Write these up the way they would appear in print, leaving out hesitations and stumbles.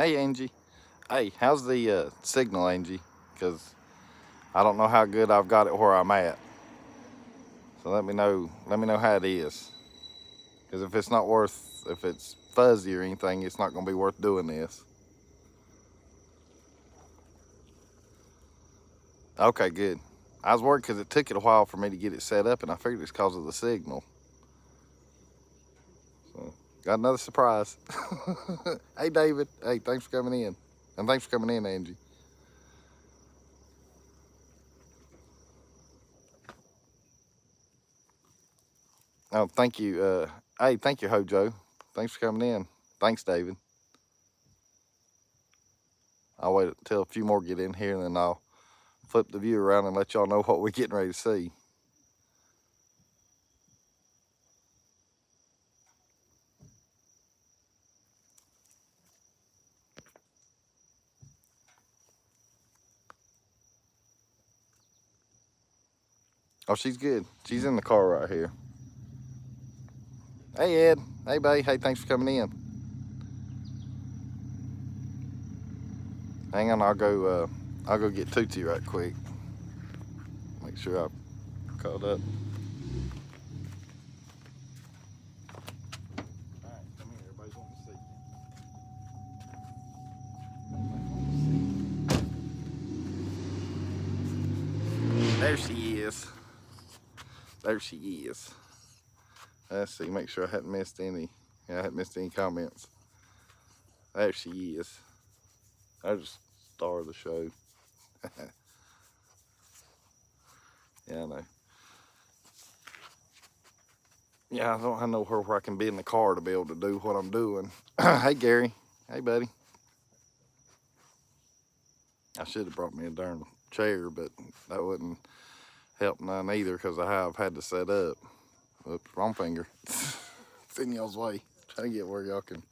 Hey, Angie. Hey, how's the signal, Angie? Because I don't know how good I've got it where I'm at. So let me know. Let me know how it is. Because if it's not worth, if it's fuzzy or anything, it's not going to be worth doing this. Okay, good. I was worried because it took it a while for me to get it set up, and I figured it's because of the signal. So got another surprise. Hey, David. Hey, thanks for coming in, and thanks for coming in, Angie. Oh, thank you. Hey, thank you, Hojo. Thanks for coming in. Thanks, David. I'll wait until a few more get in here, and then I'll flip the view around and let y'all know what we're getting ready to see. Oh, she's good. She's in the car right here. Hey, Ed. Hey, babe. Hey, thanks for coming in. Hang on, I'll go get Tootsie right quick. Make sure I'm caught up. All right, come here. Everybody's wanting to see. There she is. There she is. Let's see. Make sure I hadn't missed any. Yeah, I hadn't missed any comments. There she is. There's the star of the show. Yeah, I know. Yeah, I don't have nowhere where I can be in the car to be able to do what I'm doing. Hey, Gary. Hey, buddy. I should have brought me a darn chair, but that wouldn't help none either because I have had to set up. Oops, wrong finger. It's in y'all's way. Trying to get where y'all can.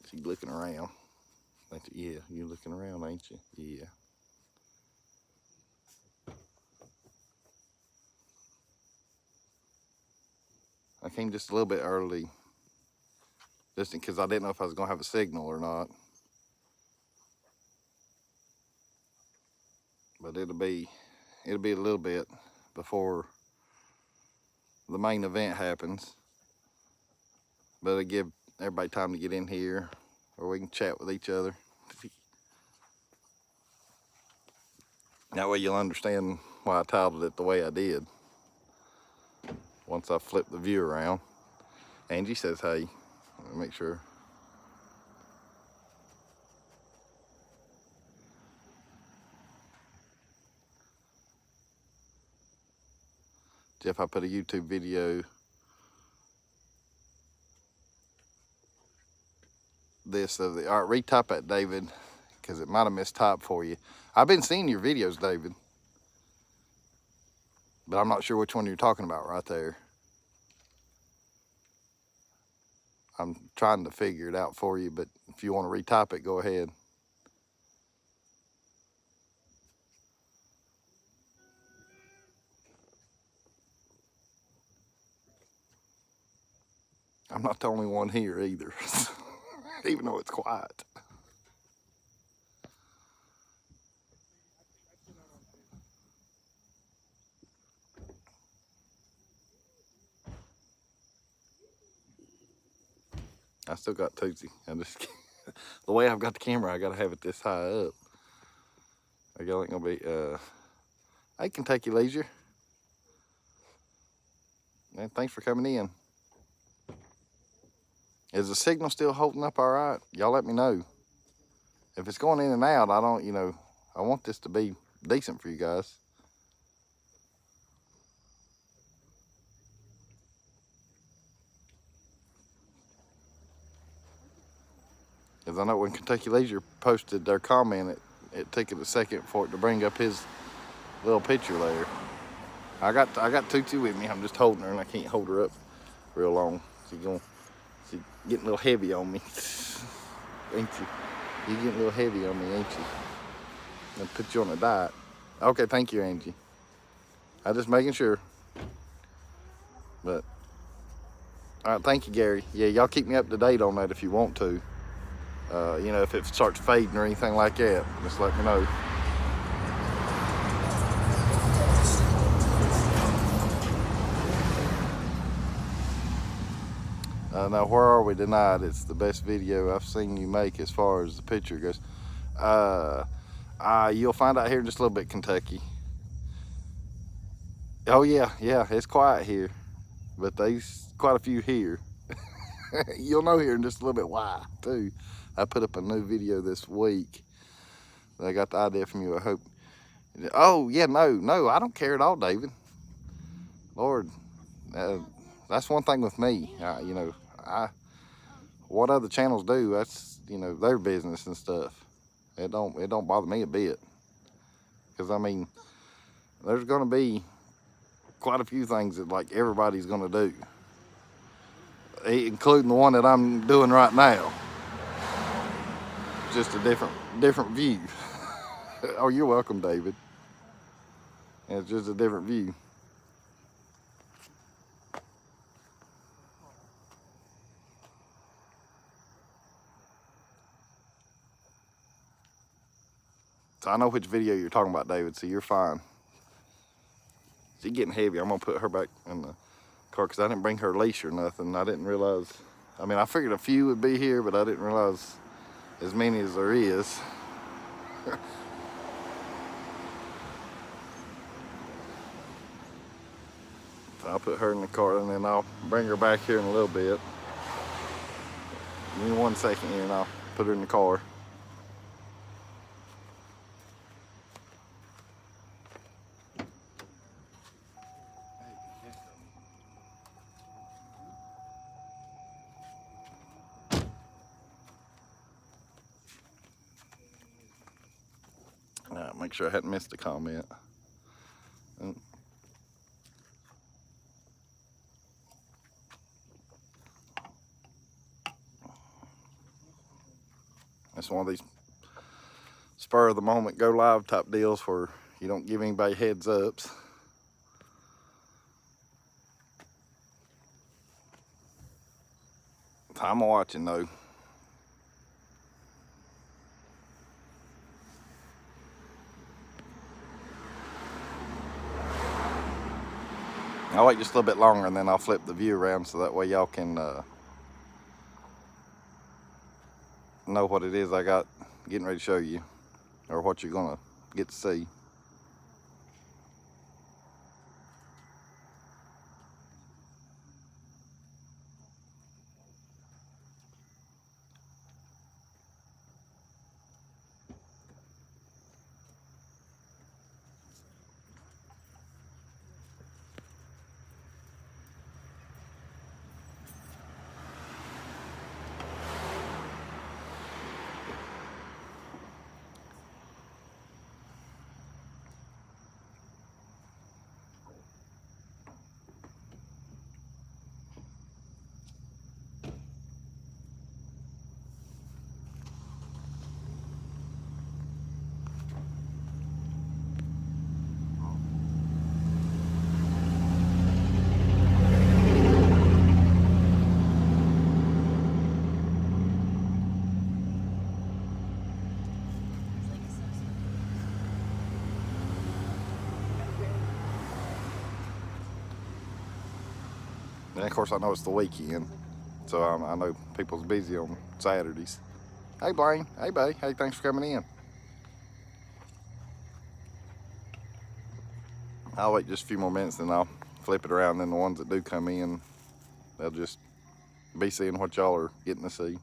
She's looking around. Yeah, you looking around, ain't you? Yeah. I came just a little bit early, just because I didn't know if I was gonna have a signal or not. But it'll be a little bit before the main event happens. But it'll give everybody time to get in here, or we can chat with each other. That way you'll understand why I titled it the way I did. Once I flip the view around. Angie says, hey. Let me make sure. Jeff, I put a YouTube video this of the, all right, retype that, David, because it might have mistyped for you. I've been seeing your videos, David, but I'm not sure which one you're talking about right there. I'm trying to figure it out for you, but if you want to retype it, go ahead. I'm not the only one here either, even though it's quiet. I still got Tootsie. I just the way I've got the camera, I gotta have it this high up. Y'all ain't gonna be. Hey, Kentucky Leisure. Man, thanks for coming in. Is the signal still holding up all right? Y'all let me know. If it's going in and out, I don't, I want this to be decent for you guys. Because I know when Kentucky Leisure posted their comment, it took it a second for it to bring up his little picture there. I got Tootsie with me. I'm just holding her, and I can't hold her up real long. She's getting a little heavy on me, ain't you? You getting a little heavy on me, ain't you? I'll put you on a diet. Okay, thank you, Angie. I'm just making sure. But All right, thank you, Gary. Yeah, y'all keep me up to date on that if you want to. You know, if it starts fading or anything like that, just let me know. Now, where are we tonight? It's the best video I've seen you make as far as the picture goes. You'll find out here in just a little bit, Kentucky. Oh yeah, it's quiet here, but there's quite a few here. You'll know here in just a little bit why too. I put up a new video this week. I got the idea from you, I hope. Oh yeah, no, I don't care at all, David. Lord, that's one thing with me. You know, what other channels do, that's, you know, their business and stuff. It don't bother me a bit. Because I mean, there's gonna be quite a few things that like everybody's gonna do, including the one that I'm doing right now. Just a different view. Oh, you're welcome, David. It's just a different view. So I know which video you're talking about, David, so you're fine. She's getting heavy. I'm gonna put her back in the car because I didn't bring her leash or nothing. I didn't realize, I mean, I figured a few would be here, but I didn't realize as many as there is. So I'll put her in the car and then I'll bring her back here in a little bit. Give me 1 second here and I'll put her in the car. Make sure I hadn't missed a comment. It's one of these spur of the moment, go live type deals where you don't give anybody heads ups. I'm watching though. I'll wait just a little bit longer and then I'll flip the view around so that way y'all can know what it is I got getting ready to show you, or what you're gonna get to see. And of course I know it's the weekend, so I know people's busy on Saturdays. Hey Blaine, hey Bay, hey, thanks for coming in. I'll wait just a few more minutes and I'll flip it around, and then the ones that do come in, they'll just be seeing what y'all are getting to see.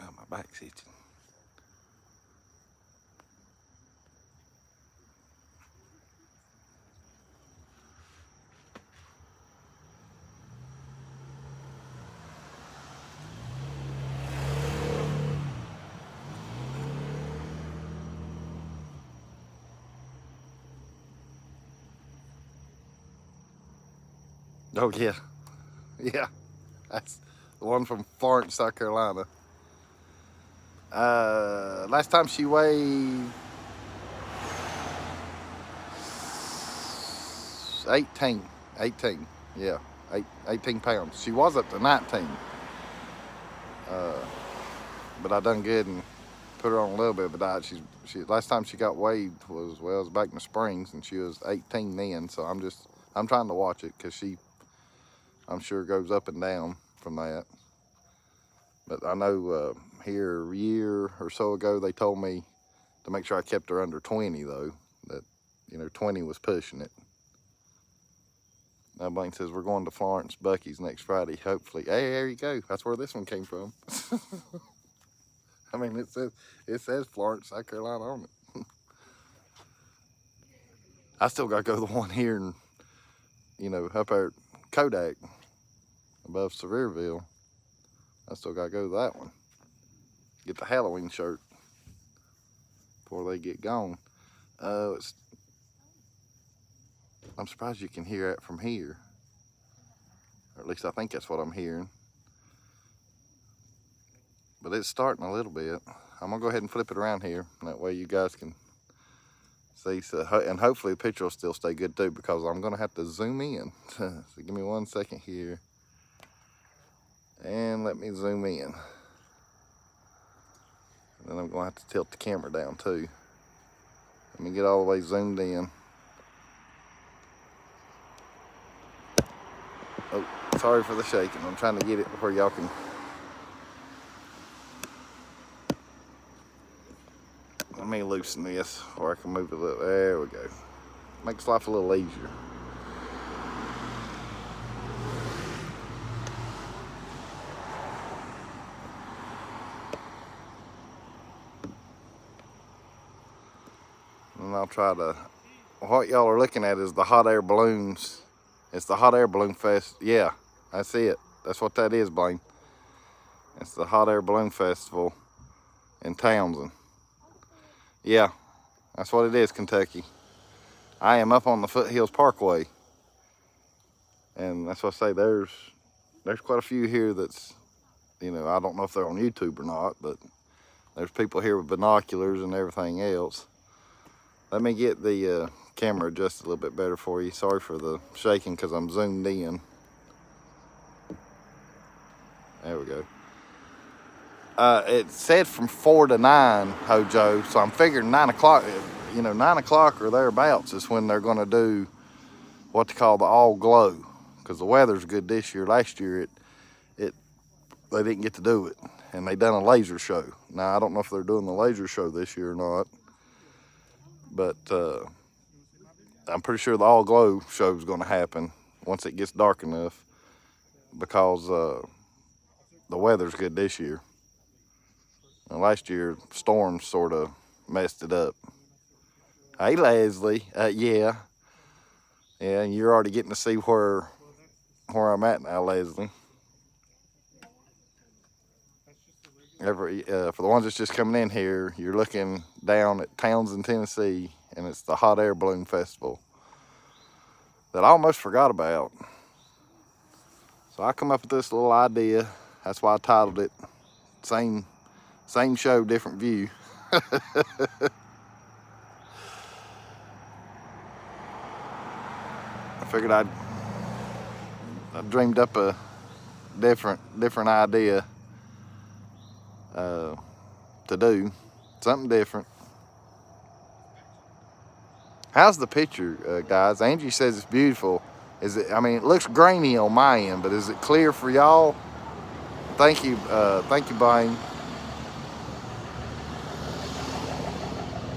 Oh, my back's itching. Oh yeah, yeah, that's the one from Florence, South Carolina. Last time she weighed 18. 18. Yeah, 18 pounds. She was up to 19. But I done good and put her on a little bit of a diet. She last time she got weighed was back in the springs, and she was 18 then. So I'm trying to watch it because I'm sure goes up and down from that. But I know here a year or so ago they told me to make sure I kept her under 20 though. That 20 was pushing it. Now Blaine says we're going to Florence Bucky's next Friday. Hopefully, hey, there you go. That's where this one came from. I mean, it says Florence, South Carolina on it. I still got to go to the one here and up there at Kodak above Sevierville. I still got to go to that one. Get the Halloween shirt before they get gone. I'm surprised you can hear it from here. Or at least I think that's what I'm hearing. But it's starting a little bit. I'm gonna go ahead and flip it around here. That way you guys can see. So, and hopefully the picture will still stay good too, because I'm gonna have to zoom in. So give me 1 second here. And let me zoom in. And then I'm gonna have to tilt the camera down too. Let me get all the way zoomed in. Oh, sorry for the shaking. I'm trying to get it where y'all can. Let me loosen this, or I can move it a little. There we go. Makes life a little easier. And I'll try to. What y'all are looking at is the hot air balloons. It's the hot air balloon fest. Yeah, that's it. That's what that is, Blaine. It's the hot air balloon festival in Townsend. Yeah, that's what it is, Kentucky. I am up on the Foothills Parkway. And that's what I say, there's quite a few here that's, I don't know if they're on YouTube or not, but there's people here with binoculars and everything else. Let me get the camera adjusted a little bit better for you. Sorry for the shaking because I'm zoomed in. There we go. It said from 4 to 9, Hojo, so I'm figuring 9 o'clock, 9 o'clock or thereabouts is when they're going to do what they call the all glow, because the weather's good this year. Last year they didn't get to do it, and they done a laser show. Now I don't know if they're doing the laser show this year or not, but I'm pretty sure the all glow show is going to happen once it gets dark enough, because the weather's good this year. And last year storms sort of messed it up. Hey Leslie, yeah, and you're already getting to see where I'm at now, Leslie. For the ones that's just coming in here, you're looking down at Townsend, Tennessee, and it's the Hot Air Balloon Festival that I almost forgot about. So I come up with this little idea. That's why I titled it Same Show, Different View. I figured I dreamed up a different idea to do something different. How's the picture, guys? Angie says it's beautiful. Is it? I mean, it looks grainy on my end, but is it clear for y'all? Thank you, Blaine.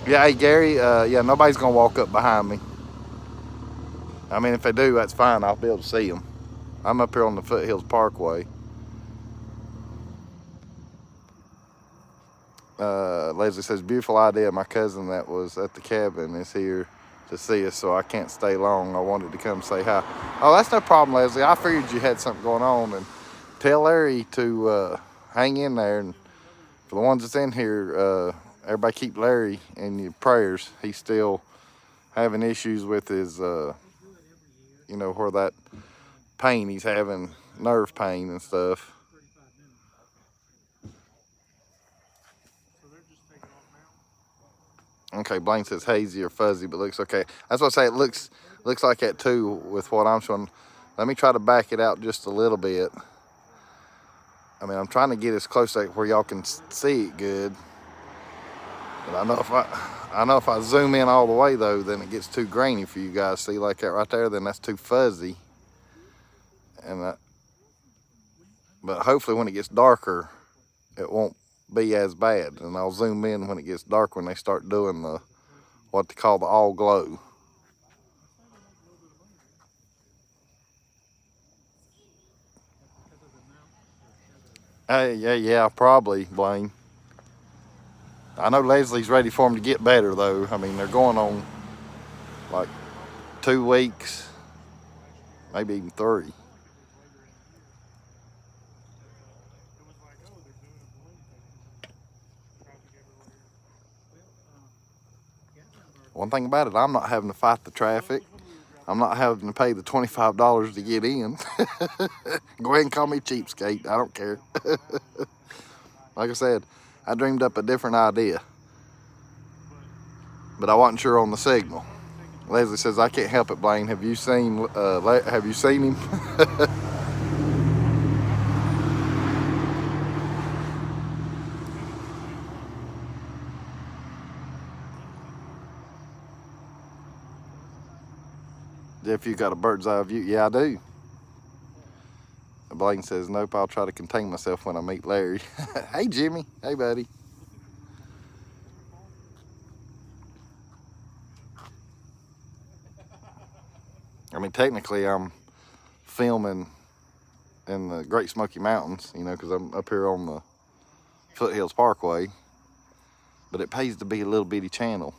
Yeah, hey Gary. Yeah, nobody's gonna walk up behind me. I mean, if they do, that's fine. I'll be able to see them. I'm up here on the Foothills Parkway. Leslie says, beautiful idea. My cousin that was at the cabin is here to see us, so I can't stay long. I wanted to come say hi. Oh, that's no problem, Leslie. I figured you had something going on, and tell Larry to hang in there. And for the ones that's in here, everybody keep Larry in your prayers. He's still having issues with his, where that pain he's having, nerve pain and stuff. Okay, Blaine says hazy or fuzzy, but looks okay. That's what I say. It looks like that too with what I'm showing. Let me try to back it out just a little bit. I mean, I'm trying to get as close to where y'all can see it good. But I know if I zoom in all the way though, then it gets too grainy for you guys. See like that right there? Then that's too fuzzy. And but hopefully when it gets darker, it won't be as bad. And I'll zoom in when it gets dark when they start doing the what they call the all glow. Yeah, probably, Blaine. I know Leslie's ready for them to get better though. I mean, they're going on like 2 weeks, maybe even 3. One thing about it, I'm not having to fight the traffic. I'm not having to pay the $25 to get in. Go ahead and call me cheapskate. I don't care. Like I said, I dreamed up a different idea, but I wasn't sure on the signal. Leslie says, I can't help it, Blaine. Have you seen him? If you got a bird's eye view, yeah, I do. Blaine says, nope, I'll try to contain myself when I meet Larry. Hey, Jimmy. Hey, buddy. I mean, technically, I'm filming in the Great Smoky Mountains, you know, because I'm up here on the Foothills Parkway. But it pays to be a little bitty channel.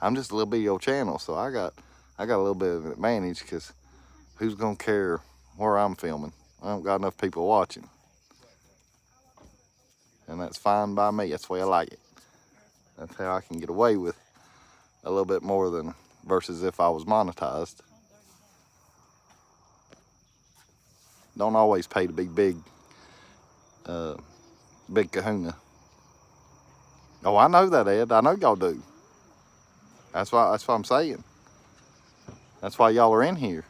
I'm just a little bitty old channel, so I got a little bit of an advantage because who's gonna care where I'm filming? I don't got enough people watching. And that's fine by me. That's the way I like it. That's how I can get away with a little bit more than versus if I was monetized. Don't always pay to be big kahuna. Oh, I know that, Ed. I know y'all do. That's what I'm saying. That's why y'all are in here.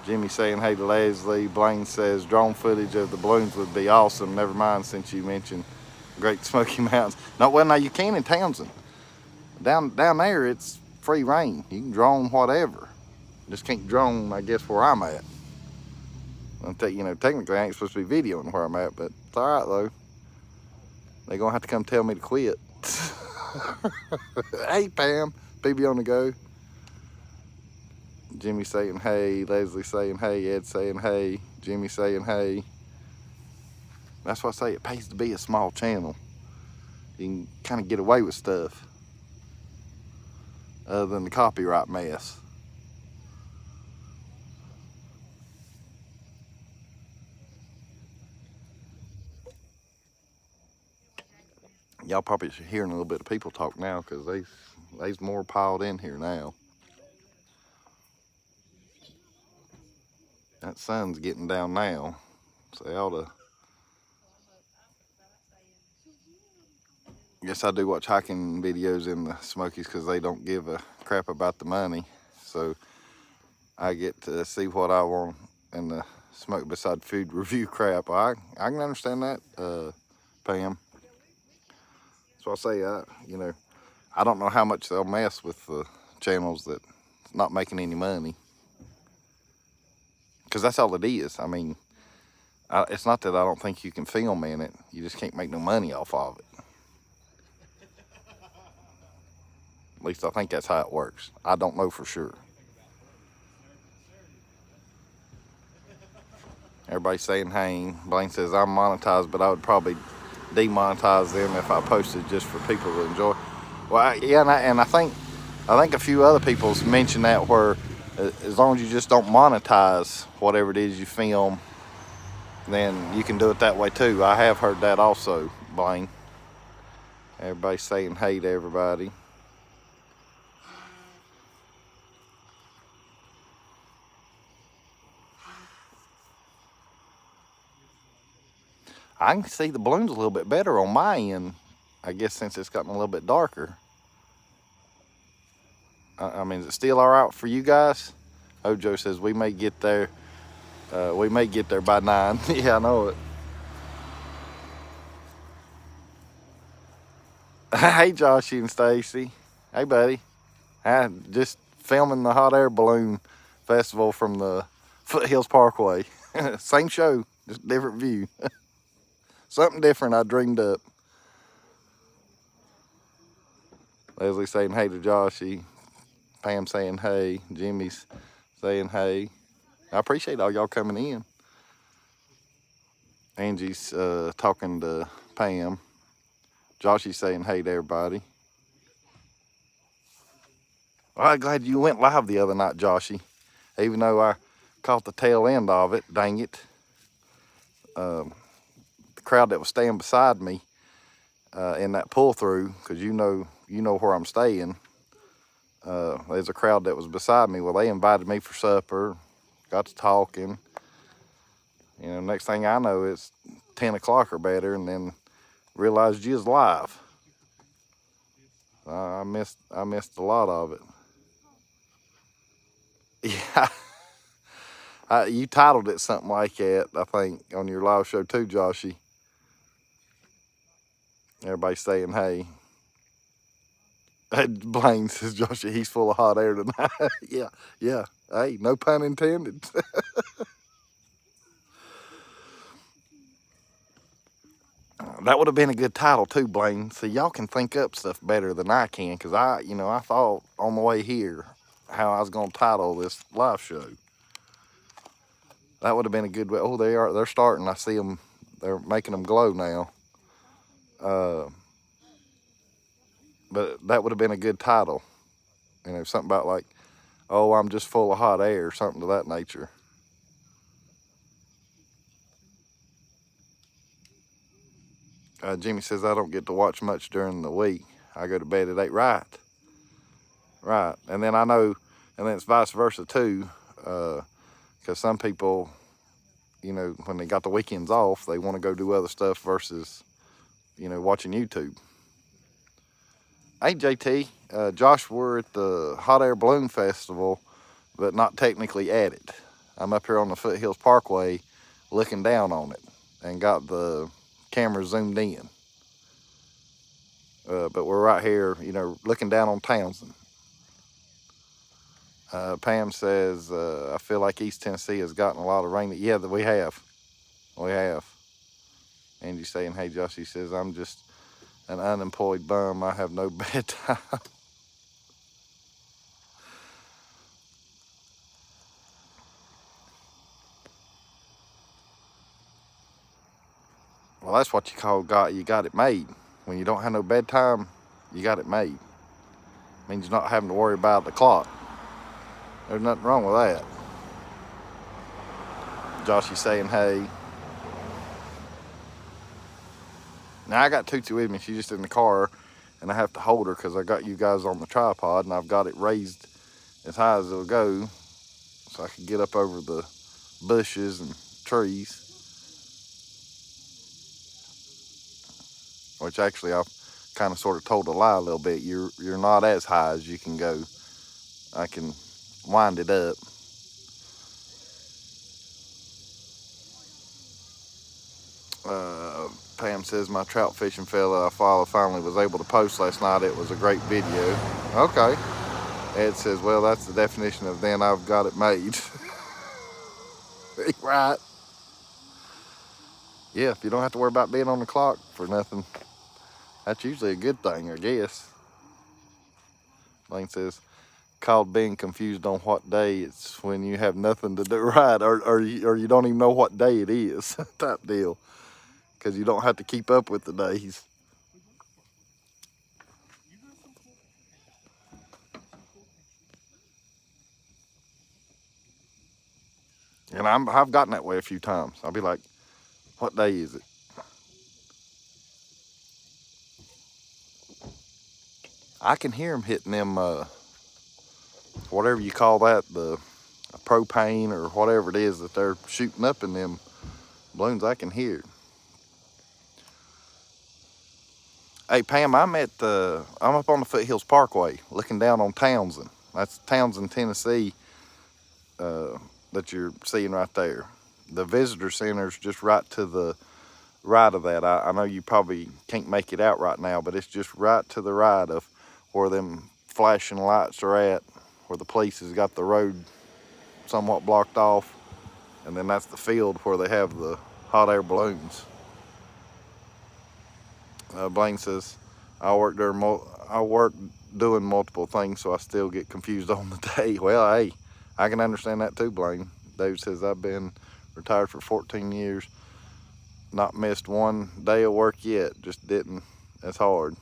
Jimmy saying hey to Leslie. Blaine says drone footage of the balloons would be awesome. Never mind since you mentioned Great Smoky Mountains. No, well, now you can in Townsend. Down there, it's free reign. You can drone whatever. Just can't drone, I guess, where I'm at. You know, technically I ain't supposed to be videoing where I'm at, but it's all right though. They're gonna have to come tell me to quit. Hey Pam, PB on the go. Jimmy saying hey, Leslie saying hey, Ed saying hey, Jimmy saying hey. That's why I say it pays to be a small channel. You can kind of get away with stuff other than the copyright mess. Y'all probably should hearing a little bit of people talk now because they's more piled in here now. That sun's getting down now, so they ought to. Guess I do watch hiking videos in the Smokies because they don't give a crap about the money. So I get to see what I want in the smoke beside food review crap. I can understand that, Pam. So I say, you know, I don't know how much they'll mess with the channels that's not making any money. Because that's all it is. I mean, it's not that I don't think you can film in it. You just can't make no money off of it. At least I think that's how it works. I don't know for sure. Everybody's saying, hey, Blaine says I'm monetized, but I would probably demonetize them if I posted just for people to enjoy. Well, yeah, and I think a few other people's mentioned that where as long as you just don't monetize whatever it is you film, then you can do it that way too. I have heard that also, Blaine. Everybody's saying hey to everybody. I can see the balloons a little bit better on my end, I guess, since it's gotten a little bit darker. I mean, is it still all right for you guys? Ojo says we may get there. We may get there by 9. Yeah, I know it. Hey, Joshy and Stacy. Hey, buddy. I'm just filming the hot air balloon festival from the Foothills Parkway. Same show, just different view. Something different I dreamed up. Leslie saying hey to Joshy. Pam saying hey. Jimmy's saying hey. I appreciate all y'all coming in. Angie's talking to Pam. Joshy's saying hey to everybody. Well, I'm glad you went live the other night, Joshy. Even though I caught the tail end of it, dang it. The crowd that was staying beside me in that pull-through, because you know where I'm staying. There's a crowd that was beside me. Well, they invited me for supper, got to talking. You know, next thing I know, it's 10 o'clock or better, and then realized you was live. I missed a lot of it. Yeah, you titled it something like that, I think, on your live show too, Joshy. Everybody saying hey. Blaine says, Joshy, he's full of hot air tonight. yeah. Hey, no pun intended. That would have been a good title too, Blaine. So y'all can think up stuff better than I can, because I thought on the way here how I was going to title this live show. That would have been a good way. Oh, they're starting. I see them. They're making them glow now. But that would have been a good title. You know, something about like, oh, I'm just full of hot air, something to that nature. Jimmy says, I don't get to watch much during the week. I go to bed at 8. Right. And then I know, and then it's vice versa too, because some people, you know, when they got the weekends off, they want to go do other stuff versus, you know, watching YouTube. Hey, JT, Josh, we're at the Hot Air Balloon Festival, but not technically at it. I'm up here on the Foothills Parkway looking down on it and got the camera zoomed in. But we're right here, you know, looking down on Townsend. Pam says, I feel like East Tennessee has gotten a lot of rain. Yeah, we have. We have. Angie saying, hey, Josh, he says, I'm just an unemployed bum. I have no bedtime. Well, that's what you call you got it made. When you don't have no bedtime, you got it made. Means you're not having to worry about the clock. There's nothing wrong with that. Joshy's saying, hey. Now, I got Tootsie with me. She's just in the car, and I have to hold her because I got you guys on the tripod, and I've got it raised as high as it'll go so I can get up over the bushes and trees. Which actually I've kind of sort of told a lie a little bit. You're not as high as you can go. I can wind it up. Pam says my trout fishing fella I follow finally was able to post last night. It was a great video. Okay. Ed says, well, that's the definition of then I've got it made. Right. Yeah, if you don't have to worry about being on the clock for nothing, that's usually a good thing, I guess. Lane says, called being confused on what day. It's when you have nothing to do, right, or you don't even know what day it is, type deal, because you don't have to keep up with the days. And I've gotten that way a few times. I'll be like, what day is it? I can hear them hitting them, whatever you call that, the propane or whatever it is that they're shooting up in them balloons. I can hear it. Hey Pam, I'm up on the Foothills Parkway, looking down on Townsend. That's Townsend, Tennessee, that you're seeing right there. The visitor center's just right to the right of that. I know you probably can't make it out right now, but it's just right to the right of where them flashing lights are at, where the police has got the road somewhat blocked off, and then that's the field where they have the hot air balloons. Blaine says, I work doing multiple things, so I still get confused on the day. Well, hey, I can understand that too, Blaine. Dave says, I've been retired for 14 years, not missed one day of work yet, just didn't. It's hard.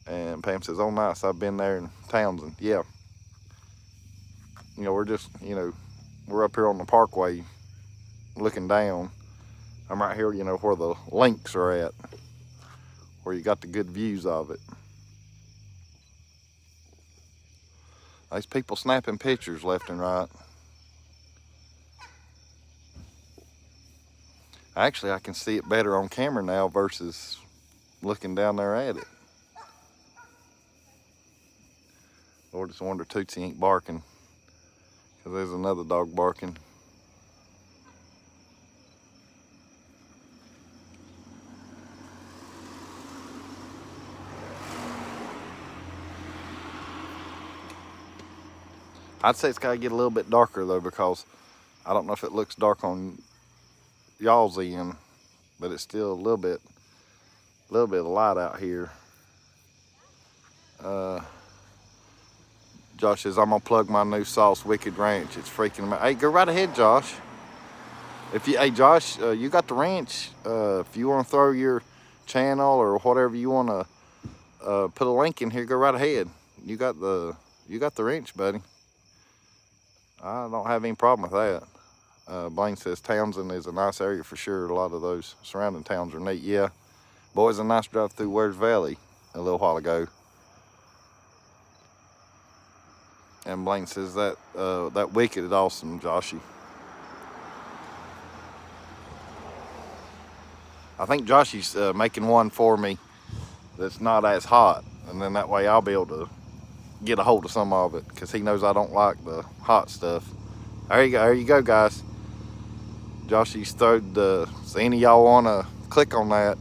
And Pam says, oh, nice, I've been there in Townsend. Yeah. We're just, we're up here on the parkway looking down. I'm right here, where the links are at, where you got the good views of it. There's people snapping pictures left and right. Actually, I can see it better on camera now versus looking down there at it. Lord, it's a wonder Tootsie ain't barking, because there's another dog barking. I'd say it's got to get a little bit darker though, because I don't know if it looks dark on y'all's end, but it's still a little bit of light out here. Josh says, I'm gonna plug my new sauce, Wicked Ranch. It's freaking amazing. Hey, go right ahead, Josh. Hey Josh, you got the ranch. If you want to throw your channel or whatever you want to put a link in here, go right ahead. You got the ranch, buddy. I don't have any problem with that. Blaine says Townsend is a nice area for sure. A lot of those surrounding towns are neat. Yeah, boys, a nice drive through Wares Valley a little while ago. And Blaine says that Wicked is awesome, Joshy. I think Joshy's making one for me that's not as hot, and then that way I'll be able to get a hold of some of it, because he knows I don't like the hot stuff. There you go, guys. Joshy's throwed so any of y'all want to click on that,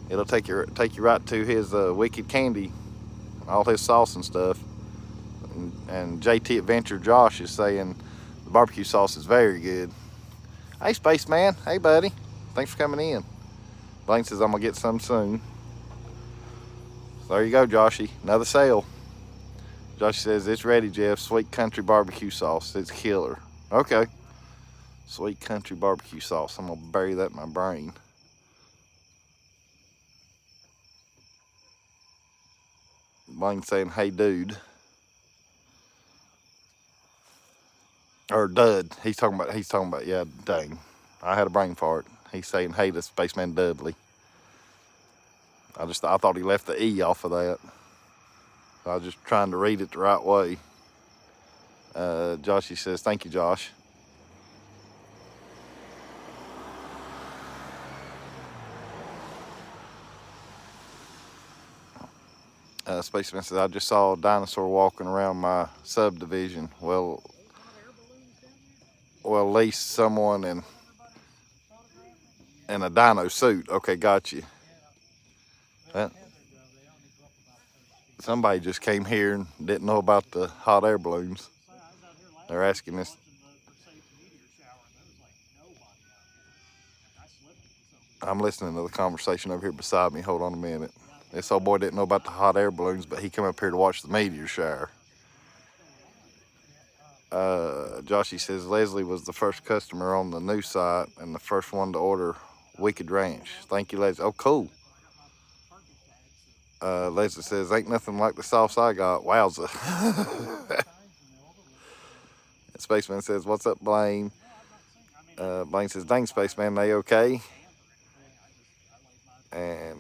it'll take you right to his Wicked Candy, all his sauce and stuff. And JT Adventure Josh is saying the barbecue sauce is very good. Hey, Spaceman. Hey, buddy. Thanks for coming in. Blaine says I'm going to get some soon. So there you go, Joshy. Another sale. Josh says, it's ready, Jeff. Sweet country barbecue sauce. It's killer. Okay. Sweet country barbecue sauce. I'm going to bury that in my brain. Blaine saying, hey, dude. Or Dud. He's talking about, yeah, dang. I had a brain fart. He's saying, hey, to Spaceman Dudley. I thought he left the E off of that. So I was just trying to read it the right way. Joshy says, thank you, Josh. Spaceman says, I just saw a dinosaur walking around my subdivision. Well, at least someone in a dino suit. Okay, got you. Somebody just came here and didn't know about the hot air balloons. They're asking this. I'm listening to the conversation over here beside me. Hold on a minute. This old boy didn't know about the hot air balloons, but he came up here to watch the meteor shower. Joshy says Leslie was the first customer on the new site and the first one to order Wicked Ranch. Thank you, Leslie. Oh, cool. Leslie says, ain't nothing like the sauce I got. Wowza. Spaceman says, what's up, Blaine? Blaine says, dang, Spaceman, they okay? And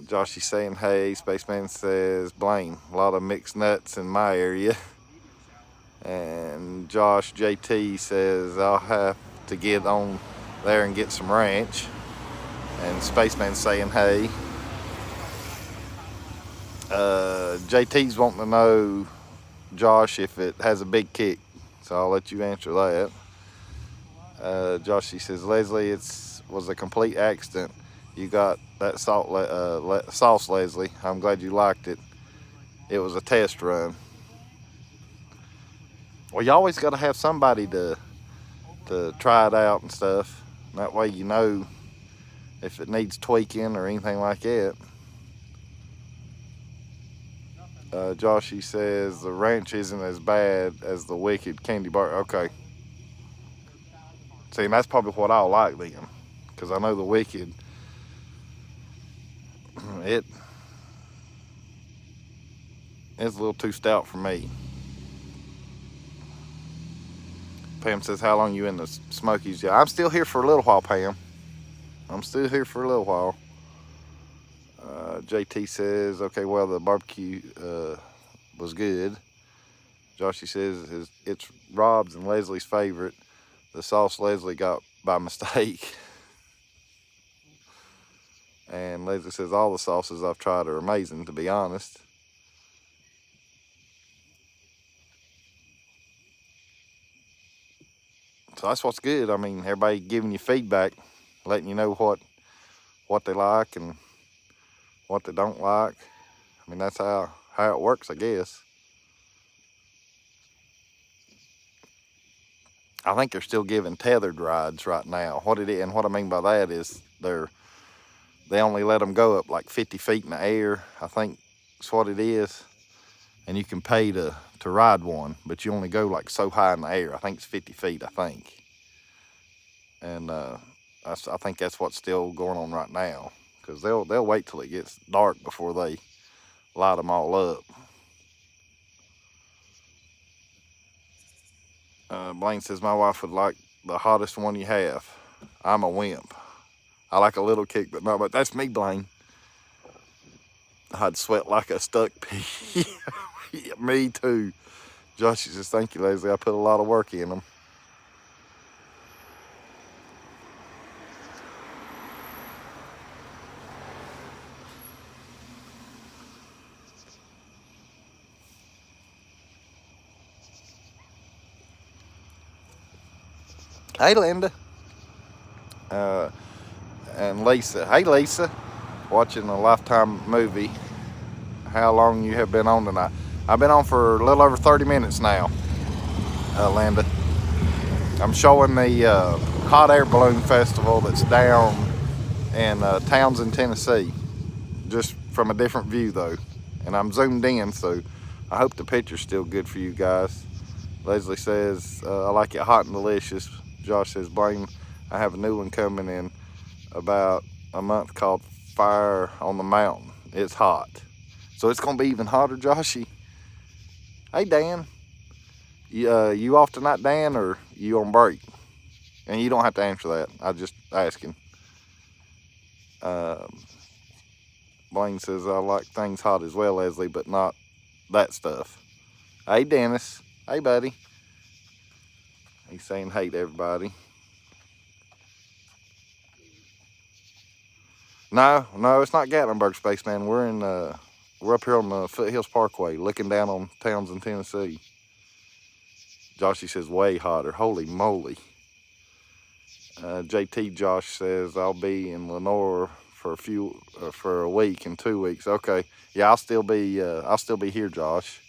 Joshy's saying, hey. Spaceman says, Blaine, a lot of mixed nuts in my area. And Josh JT says, I'll have to get on there and get some ranch. And Spaceman saying, hey. JT's wanting to know, Josh, if it has a big kick. So I'll let you answer that. Josh, he says, Leslie, was a complete accident. You got that sauce, Leslie. I'm glad you liked it. It was a test run. Well, you always got to have somebody to try it out and stuff. That way you know if it needs tweaking or anything like that. Josh, he says, the ranch isn't as bad as the Wicked candy bar. Okay. See, and that's probably what I'll like then. Because I know the Wicked, it's a little too stout for me. Pam says, how long you in the Smokies? Yeah, I'm still here for a little while, Pam. I'm still here for a little while. JT says, okay, well, the barbecue was good. Joshy says, it's Rob's and Leslie's favorite. The sauce Leslie got by mistake. And Leslie says, all the sauces I've tried are amazing, to be honest. So that's what's good. I mean, everybody giving you feedback, letting you know what they like and what they don't like. I mean, that's how it works, I guess. I think they're still giving tethered rides right now. And what I mean by that is they only let them go up like 50 feet in the air. I think that's what it is. And you can pay to ride one, but you only go like so high in the air. I think it's 50 feet, I think. And I think that's what's still going on right now, because they'll wait till it gets dark before they light them all up. Blaine says, my wife would like the hottest one you have. I'm a wimp. I like a little kick, but not much. That's me, Blaine. I'd sweat like a stuck pea. Me too. Josh says, thank you, Leslie. I put a lot of work in them. Hey, Linda. And Lisa. Hey, Lisa. Watching a Lifetime movie. How long you have been on tonight? I've been on for a little over 30 minutes now, Linda. I'm showing the Hot Air Balloon Festival that's down in Townsend, Tennessee. Just from a different view, though. And I'm zoomed in, so I hope the picture's still good for you guys. Leslie says, I like it hot and delicious. Josh says, Blaine, I have a new one coming in about a month called Fire on the Mountain. It's hot. So it's going to be even hotter, Joshy. Hey, Dan. You off tonight, Dan, or you on break? And you don't have to answer that. I'm just asking. Blaine says, I like things hot as well, Leslie, but not that stuff. Hey, Dennis. Hey, buddy. He's saying hey to everybody. No, it's not Gatlinburg, Spaceman. We're up here on the Foothills Parkway, looking down on Townsend, Tennessee. Joshy says, way hotter. Holy moly. JT Josh says, I'll be in Lenore for a week and 2 weeks. Okay, yeah, I'll still be here, Josh.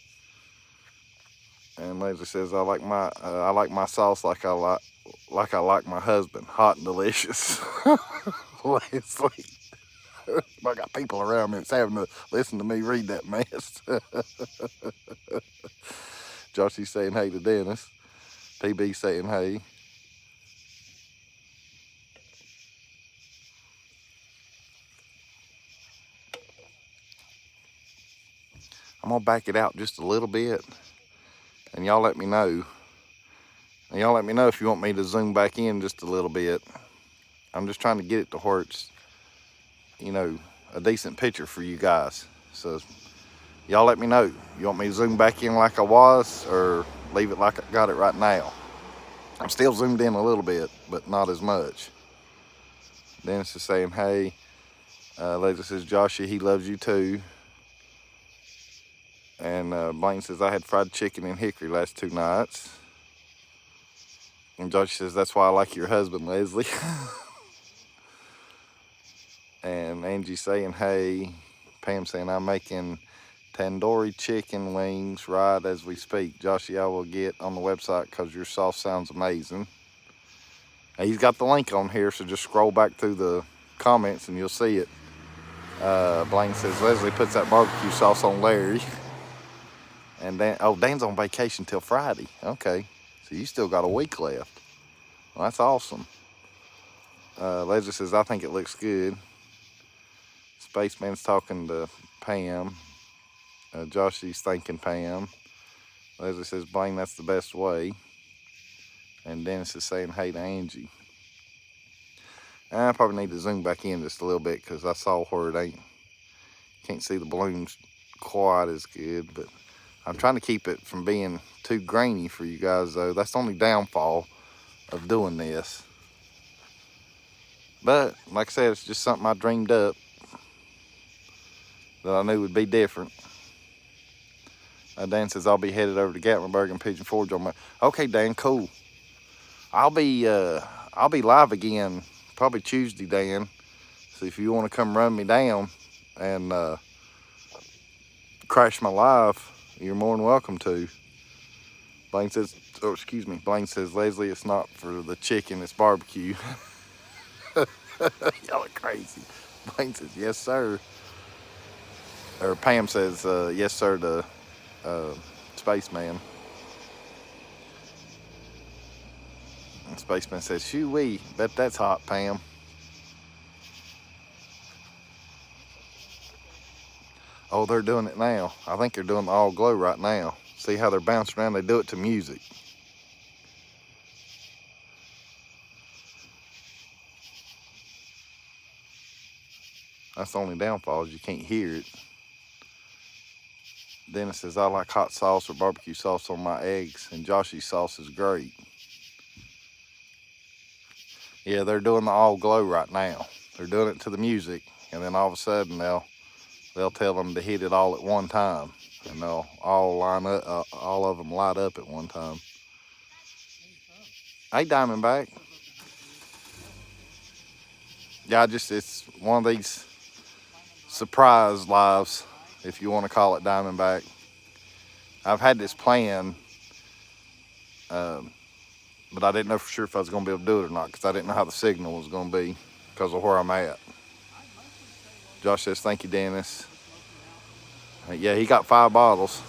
And Leslie says, I like my sauce like I like my husband, hot and delicious. Leslie. I got people around me that's having to listen to me read that mess. Joshy's saying hey to Dennis. PB saying hey. I'm gonna back it out just a little bit, and y'all let me know. And y'all let me know if you want me to zoom back in just a little bit. I'm just trying to get it to where it's, a decent picture for you guys. So y'all let me know. You want me to zoom back in like I was, or leave it like I got it right now? I'm still zoomed in a little bit, but not as much. Dennis is saying, hey. Leslie says, Joshy, he loves you too. And Blaine says, I had fried chicken in Hickory last 2 nights. And Josh says, that's why I like your husband, Leslie. And Angie saying, hey. Pam saying, I'm making tandoori chicken wings right as we speak. Joshy, I will get on the website because your sauce sounds amazing. And he's got the link on here, so just scroll back through the comments and you'll see it. Blaine says, Leslie puts that barbecue sauce on Larry. And Dan, oh, Dan's on vacation till Friday. Okay, so you still got a week left. Well, that's awesome. Leslie says, I think it looks good. Spaceman's talking to Pam. Joshy's thanking Pam. Leslie says, Blaine, that's the best way. And Dennis is saying, hey to Angie. I probably need to zoom back in just a little bit because I saw where it ain't. Can't see the balloons quite as good, but I'm trying to keep it from being too grainy for you guys, though. That's the only downfall of doing this. But, like I said, it's just something I dreamed up that I knew would be different. Dan says, I'll be headed over to Gatlinburg and Pigeon Forge on my... Okay, Dan, cool. I'll be live again probably Tuesday, Dan. So if you want to come run me down and crash my live, you're more than welcome to. Blaine says, oh, excuse me. Blaine says, Leslie, it's not for the chicken, it's barbecue. Y'all are crazy. Blaine says, yes, sir. Or Pam says, yes, sir, to Spaceman. And Spaceman says, shoo-wee, bet that's hot, Pam. Oh, they're doing it now. I think they're doing the all glow right now. See how they're bouncing around? They do it to music. That's the only downfall is you can't hear it. Dennis says, I like hot sauce or barbecue sauce on my eggs, and Joshy's sauce is great. Yeah, they're doing the all glow right now. They're doing it to the music, and then all of a sudden they'll tell them to hit it all at one time, and they'll all line up, all of them light up at one time. Hey, Diamondback. Yeah, it's one of these surprise lives, if you want to call it, Diamondback. I've had this plan, but I didn't know for sure if I was going to be able to do it or not because I didn't know how the signal was going to be because of where I'm at. Josh says, thank you, Dennis. Yeah, he got 5 bottles.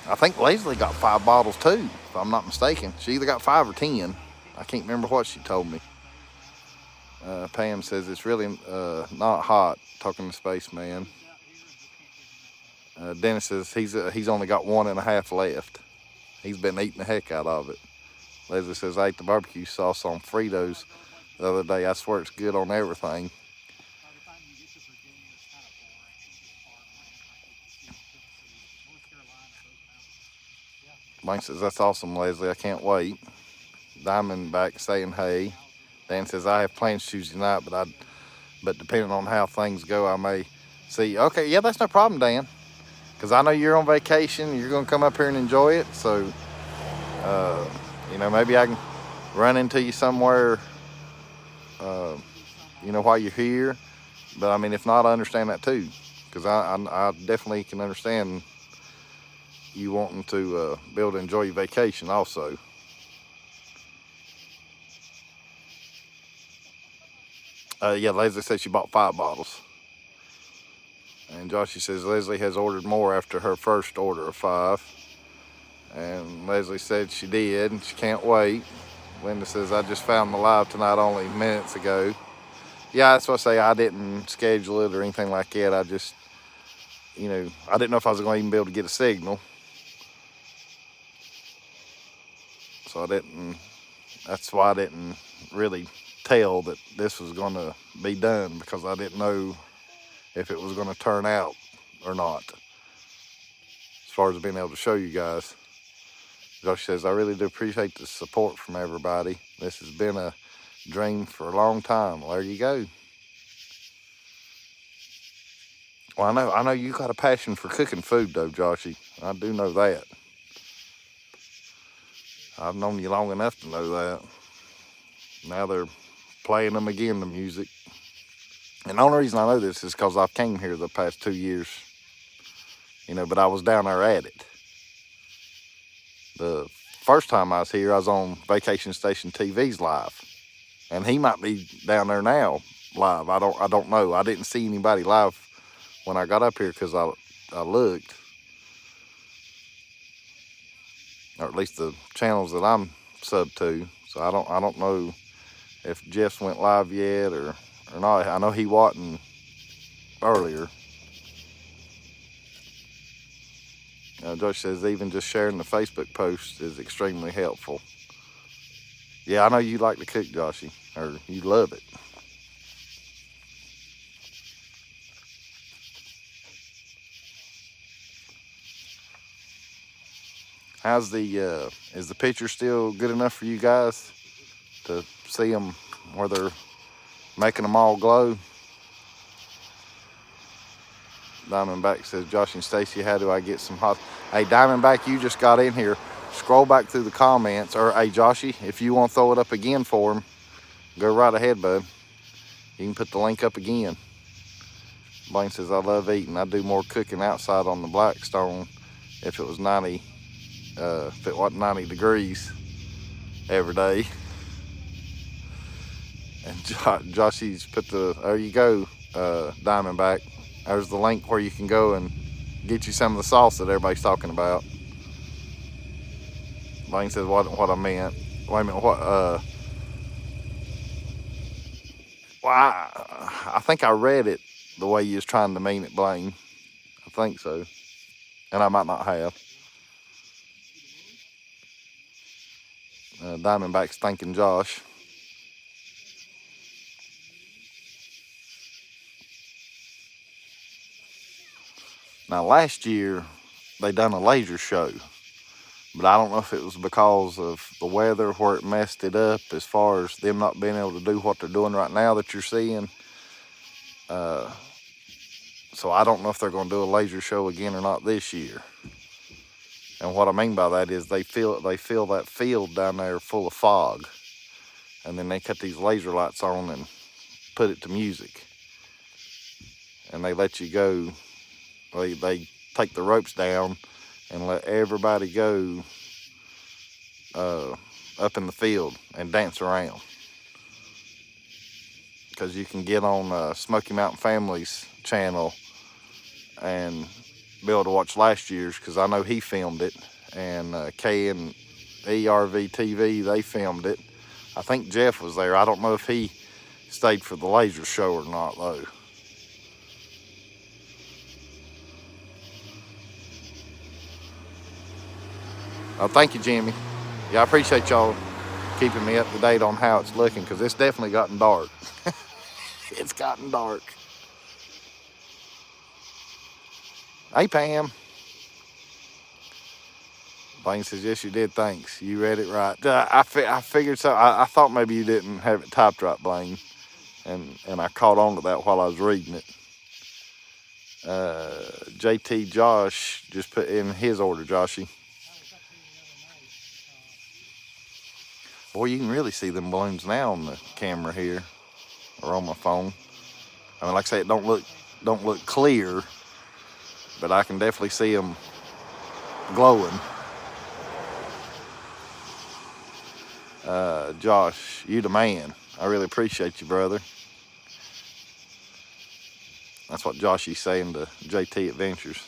I think Leslie got 5 bottles too, if I'm not mistaken. She either got 5 or 10. I can't remember what she told me. Pam says it's really not hot, talking to Spaceman. Dennis says he's only got 1.5 left. He's been eating the heck out of it. Leslie says, I ate the barbecue sauce on Fritos the other day. I swear it's good on everything. Mike says, that's awesome, Leslie. I can't wait. Diamondback saying, hey. Dan says, I have plans Tuesday night, but depending on how things go, I may see. Okay, yeah, that's no problem, Dan. Because I know you're on vacation. You're going to come up here and enjoy it. So, maybe I can run into you somewhere, while you're here. But, I mean, if not, I understand that too. Because I definitely can understand you wanting to be able to enjoy your vacation also. Yeah, Leslie said she bought 5 bottles. And Joshy says Leslie has ordered more after her first order of 5. And Leslie said she did, and she can't wait. Linda says, I just found the live tonight only minutes ago. Yeah, that's what I say. I didn't schedule it or anything like that. I just, I didn't know if I was going to even be able to get a signal. So that's why I didn't really tell that this was going to be done, because I didn't know if it was going to turn out or not, as far as being able to show you guys. Josh says, I really do appreciate the support from everybody. This has been a dream for a long time. Well, there you go. Well, I know you got a passion for cooking food, though, Joshy. I do know that. I've known you long enough to know that. Now they're playing them again, the music. And the only reason I know this is because I've came here the past 2 years, but I was down there at it. The first time I was here, I was on Vacation Station TV's live, and he might be down there now live. I don't know. I didn't see anybody live when I got up here because I looked, or at least the channels that I'm sub to. So I don't know if Jeff's went live yet or not. I know he wasn't earlier. Josh says even just sharing the Facebook post is extremely helpful. Yeah, I know you like to cook, Joshy, or you love it. How's is the picture still good enough for you guys to see them where they're making them all glow? Diamondback says, Josh and Stacy, how do I get some hot? Hey, Diamondback, you just got in here. Scroll back through the comments. Or, hey, Joshy, if you want to throw it up again for him, go right ahead, bud. You can put the link up again. Blaine says, I love eating. I do more cooking outside on the Blackstone if it was 90, if it wasn't 90 degrees every day. And Joshy's put there you go, Diamondback. There's the link where you can go and get you some of the sauce that everybody's talking about. Blaine says what I meant. Wait a minute, what? Well, I think I read it the way you was trying to mean it, Blaine. I think so, and I might not have. Diamondback's thanking Josh. Now last year they done a laser show, but I don't know if it was because of the weather where it messed it up as far as them not being able to do what they're doing right now that you're seeing. So I don't know if they're going to do a laser show again or not this year. And what I mean by that is they fill that field down there full of fog, and then they cut these laser lights on and put it to music, and they let you go. They take the ropes down and let everybody go up in the field and dance around. Because you can get on Smoky Mountain Family's channel and be able to watch last year's, because I know he filmed it, and K and ERV TV, they filmed it. I think Jeff was there. I don't know if he stayed for the laser show or not, though. Oh, thank you, Jimmy. Yeah, I appreciate y'all keeping me up to date on how it's looking, because it's definitely gotten dark. It's gotten dark. Hey, Pam. Blaine says, yes, you did. Thanks. You read it right. I figured so. I thought maybe you didn't have it typed right, Blaine. And I caught on to that while I was reading it. JT Josh just put in his order, Joshy. Boy, you can really see them balloons now on the camera here, or on my phone. I mean, like I say, it don't look clear, but I can definitely see them glowing. Josh, you the man. I really appreciate you, brother. That's what Joshy's saying to JT Adventures.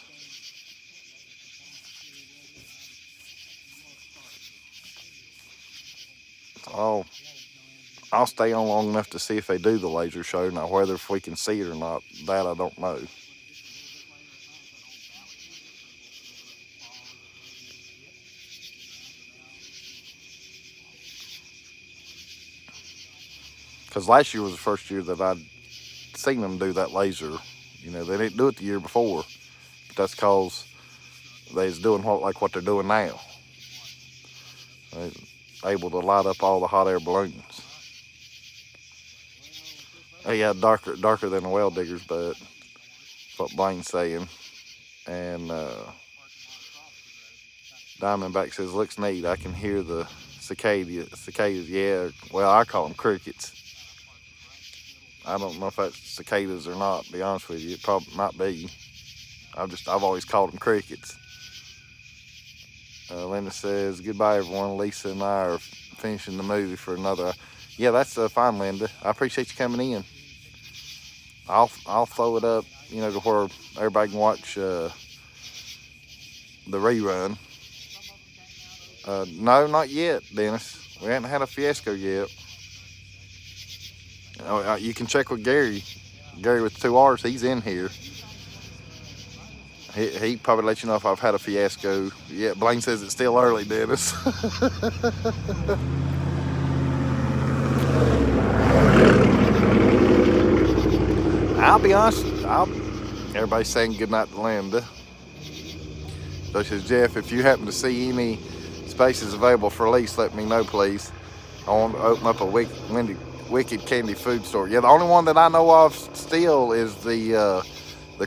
Oh, I'll stay on long enough to see if they do the laser show. Now, whether if we can see it or not, that I don't know. Because last year was the first year that I'd seen them do that laser. They didn't do it the year before, but that's because they was doing what they're doing now. They're able to light up all the hot air balloons. Yeah, darker than the well diggers, but That's what Blaine's saying. And Diamondback says, looks neat. I can hear the cicadas. Yeah, well, I call them crickets. I don't know if that's cicadas or not, to be honest with you. It probably might be. I've always called them crickets. Linda says, goodbye, everyone. Lisa and I are finishing the movie for another. Yeah, that's fine, Linda. I appreciate you coming in. I'll throw it up, to where everybody can watch the rerun. No, not yet, Dennis. We haven't had a fiasco yet. You can check with Gary. Gary with 2 R's, he's in here. He probably let you know if I've had a fiasco. Yeah, Blaine says it's still early, Dennis. I'll be honest, everybody's saying goodnight to Linda. So she says, Jeff, if you happen to see any spaces available for lease, let me know, please. I want to open up a Wicked Candy food store. Yeah, the only one that I know of still is the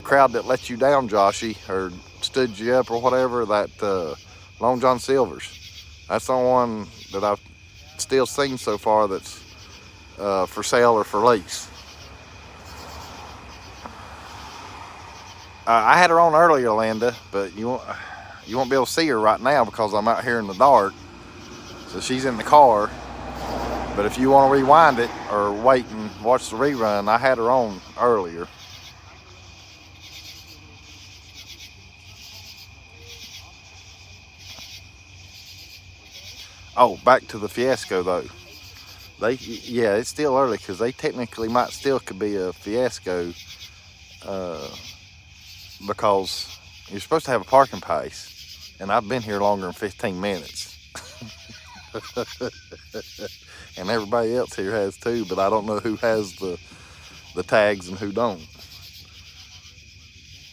crowd that let you down, Joshy, or stood you up or whatever, that Long John Silver's. That's the only one that I've still seen so far that's for sale or for lease. I had her on earlier, Linda, but you won't be able to see her right now because I'm out here in the dark. So she's in the car. But if you want to rewind it or wait and watch the rerun, I had her on earlier. Oh, back to the fiasco though. Yeah, it's still early because they technically might still could be a fiasco because you're supposed to have a parking pass, and I've been here longer than 15 minutes. And everybody else here has too, but I don't know who has the tags and who don't.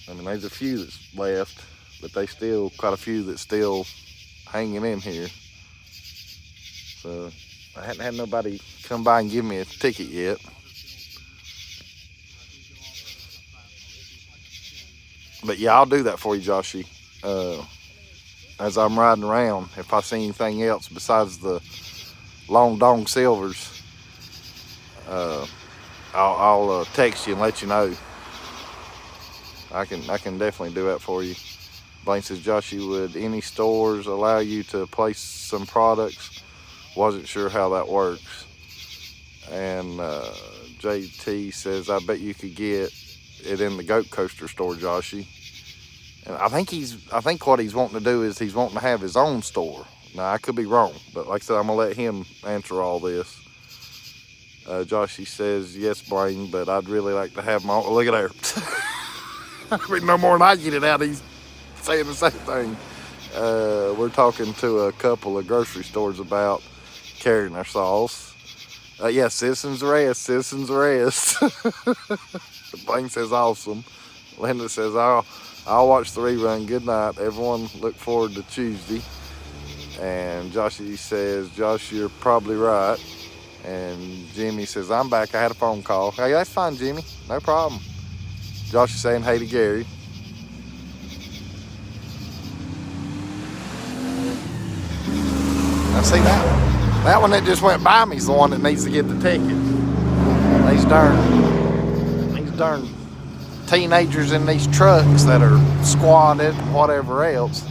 I mean, there's a few that's left, but they still quite a few that's still hanging in here. So I hadn't had nobody come by and give me a ticket yet. But yeah, I'll do that for you, Joshy. As I'm riding around, if I see anything else besides the Long Dong Silvers, I'll text you and let you know. I can definitely do that for you. Blaine says, Joshy, would any stores allow you to place some products? Wasn't sure how that works. And JT says, I bet you could get it in the Goat Coaster store, Joshy. And I think what he's wanting to do is he's wanting to have his own store. Now, I could be wrong, but like I said, I'm going to let him answer all this. Joshy says, yes, Blaine, but I'd really like to have my own. Look at there. I mean, no more than I get it out. He's saying the same thing. We're talking to a couple of grocery stores about carrying their sauce. Yeah, Citizens Arrest, Citizens Arrest. Blaine says, awesome. Linda says, I'll watch the rerun. Good night. Everyone look forward to Tuesday. And Joshy says, Josh, you're probably right. And Jimmy says, I'm back. I had a phone call. Hey, that's fine, Jimmy. No problem. Josh is saying hey to Gary. Now see that one that just went by me is the one that needs to get the ticket. These darn teenagers in these trucks that are squatted and whatever else.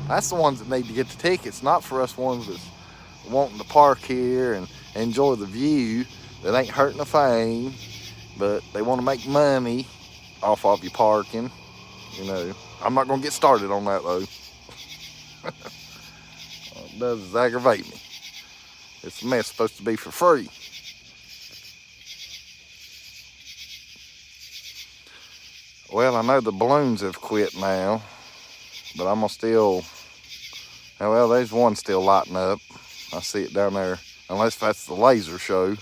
That's the ones that need to get the tickets, not for us ones that's wanting to park here and enjoy the view that ain't hurting a thing, but they want to make money off of you parking. I'm not going to get started on that though. It does aggravate me. This mess supposed to be for free. Well, I know the balloons have quit now, but I'm gonna still, well, there's one still lighting up. I see it down there, unless that's the laser show.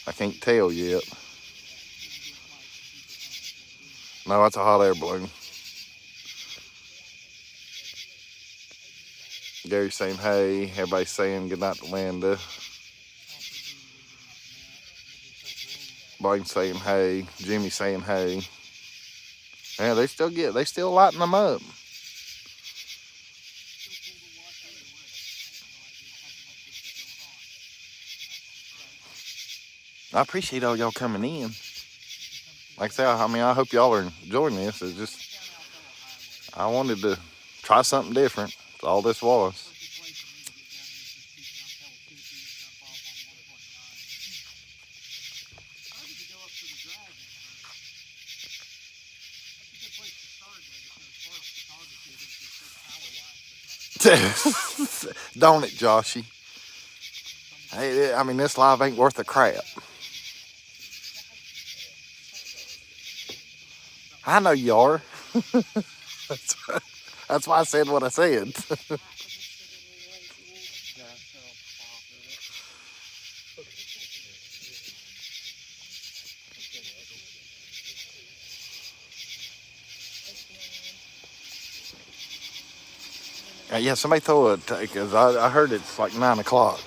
I can't tell yet. No, that's a hot air balloon. Gary saying hey, everybody saying goodnight to Linda. Blaine saying hey, Jimmy saying hey. Yeah, they still lighting them up. I appreciate all y'all coming in. Like I say, I mean, I hope y'all are enjoying this. It's just, I wanted to try something different. That's all this was. Don't it, Joshy? Hey, I mean, this live ain't worth a crap. I know you are. That's why I said what I said. Yeah, somebody throw a take, cause I heard it's like 9 o'clock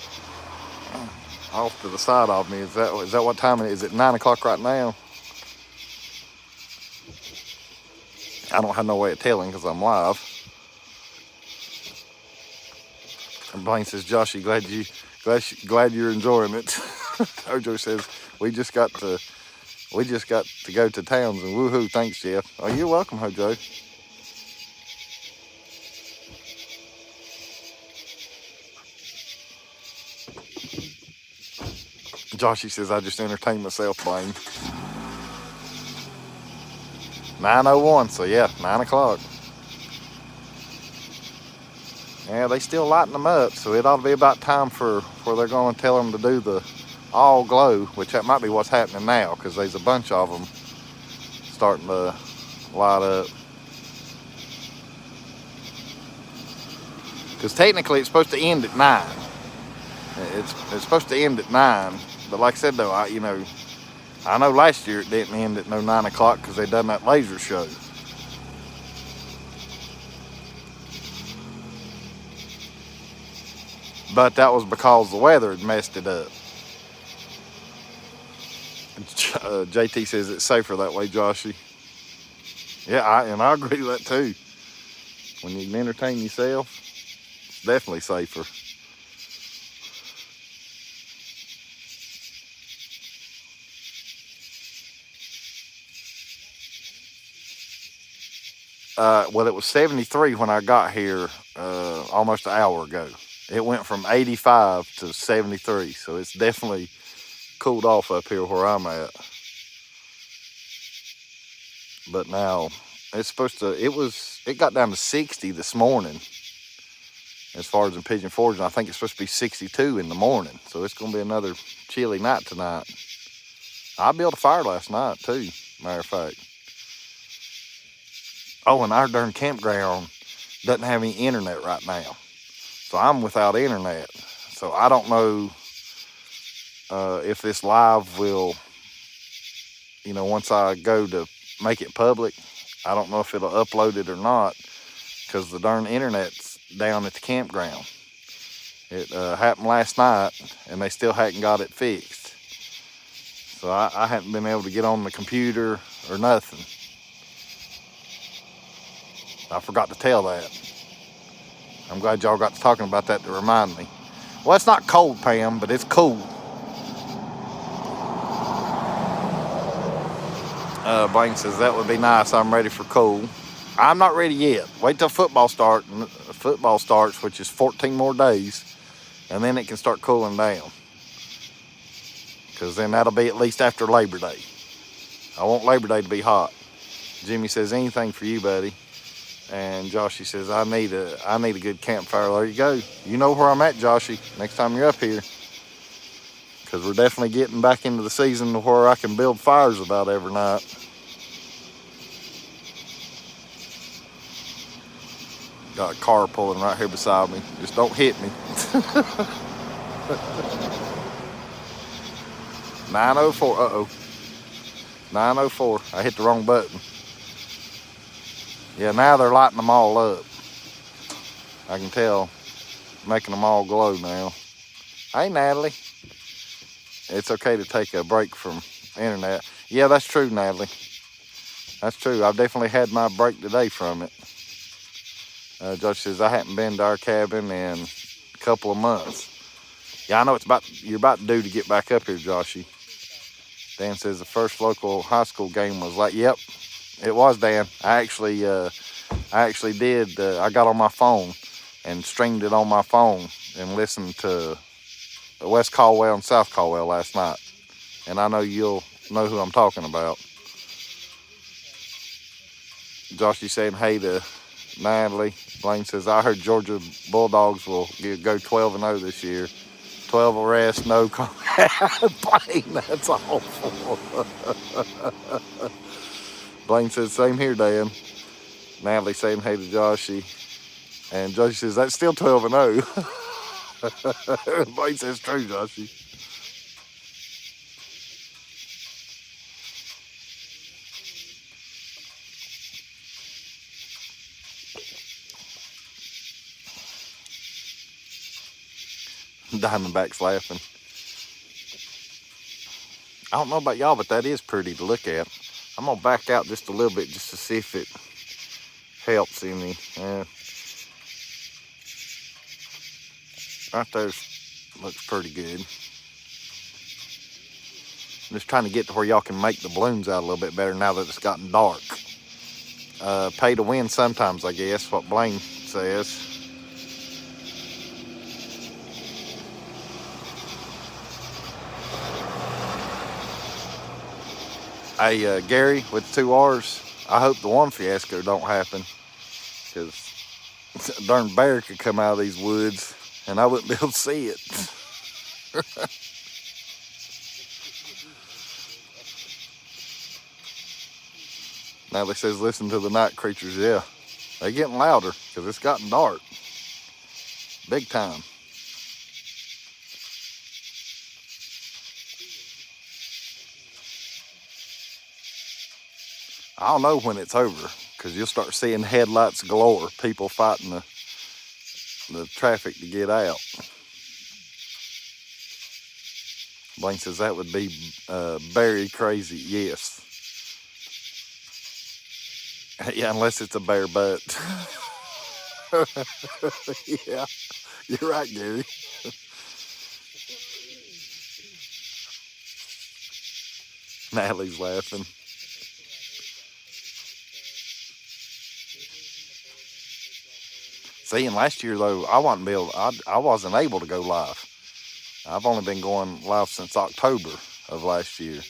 off to the side of me. Is that what time it is? Is it 9 o'clock right now? I don't have no way of telling because I'm live. And Blaine says, "Joshy, glad you're enjoying it." Ojo says, "We just got to go to towns and woohoo." Thanks, Jeff. Oh, you're welcome, Hojo. Joshy says, "I just entertained myself, Blaine." 9:01. So yeah, 9 o'clock. Yeah, they still lighting them up, so it ought to be about time for they're going to tell them to do the all glow, which that might be what's happening now, because there's a bunch of them starting to light up. Because technically it's supposed to end at 9. It's supposed to end at 9, but like I said though, I know last year it didn't end at no 9 o'clock because they done that laser show. But that was because the weather had messed it up. JT says it's safer that way, Joshy. Yeah, I agree with that too. When you can entertain yourself, it's definitely safer. Well, it was 73 when I got here almost an hour ago. It went from 85 to 73, so it's definitely cooled off up here where I'm at. But now it's supposed to. It got down to 60 this morning as far as in Pigeon Forge, and I think it's supposed to be 62 in the morning. So it's going to be another chilly night tonight. I built a fire last night too, matter of fact. Oh, and our darn campground doesn't have any internet right now. So I'm without internet. So I don't know if this live will, once I go to make it public, I don't know if it'll upload it or not because the darn internet's down at the campground. It happened last night and they still hadn't got it fixed. So I haven't been able to get on the computer or nothing. I forgot to tell that. I'm glad y'all got to talking about that to remind me. Well, it's not cold, Pam, but it's cool. Blaine says that would be nice. I'm ready for cool. I'm not ready yet. Wait till football starts, which is 14 more days, and then it can start cooling down. Because then that'll be at least after Labor Day. I want Labor Day to be hot. Jimmy says anything for you, buddy. And Joshy says, I need a good campfire. There you go. You know where I'm at, Joshy, next time you're up here. Because we're definitely getting back into the season where I can build fires about every night. Got a car pulling right here beside me. Just don't hit me. 9:04. Uh-oh. 9:04. I hit the wrong button. Yeah, now they're lighting them all up. I can tell, making them all glow now. Hey, Natalie. It's okay to take a break from internet. Yeah, that's true, Natalie. That's true. I've definitely had my break today from it. Josh says, I hadn't been to our cabin in a couple of months. Yeah, I know you're about due to get back up here, Joshy. Dan says the first local high school game was like, yep, it was, Dan. I actually did. I got on my phone and streamed it on my phone and listened to West Caldwell and South Caldwell last night. And I know you'll know who I'm talking about. Joshy saying hey to Natalie. Blaine says, I heard Georgia Bulldogs will go 12-0 this year. 12 arrests, no call. Blaine, that's awful. Blaine says, same here, Dan. Natalie saying hey to Joshy. And Joshy says, that's still 12-0. Blaine says, true, Joshy. Diamondback's laughing. I don't know about y'all, but that is pretty to look at. I'm going to back out just a little bit just to see if it helps any. Right there looks pretty good. I'm just trying to get to where y'all can make the balloons out a little bit better now that it's gotten dark. Pay to win sometimes, I guess, what Blaine says. Hey, Gary, with 2 R's, I hope the one fiasco don't happen, because a darn bear could come out of these woods and I wouldn't be able to see it. Natalie says, listen to the night creatures. Yeah, they're getting louder because it's gotten dark. Big time. I don't know when it's over, because you'll start seeing headlights galore, people fighting the traffic to get out. Blaine says that would be very crazy. Yes. Yeah, unless it's a bare butt. Yeah, you're right, Gary. Natalie's laughing. See, and last year though, I wasn't able to go live. I've only been going live since October of last year.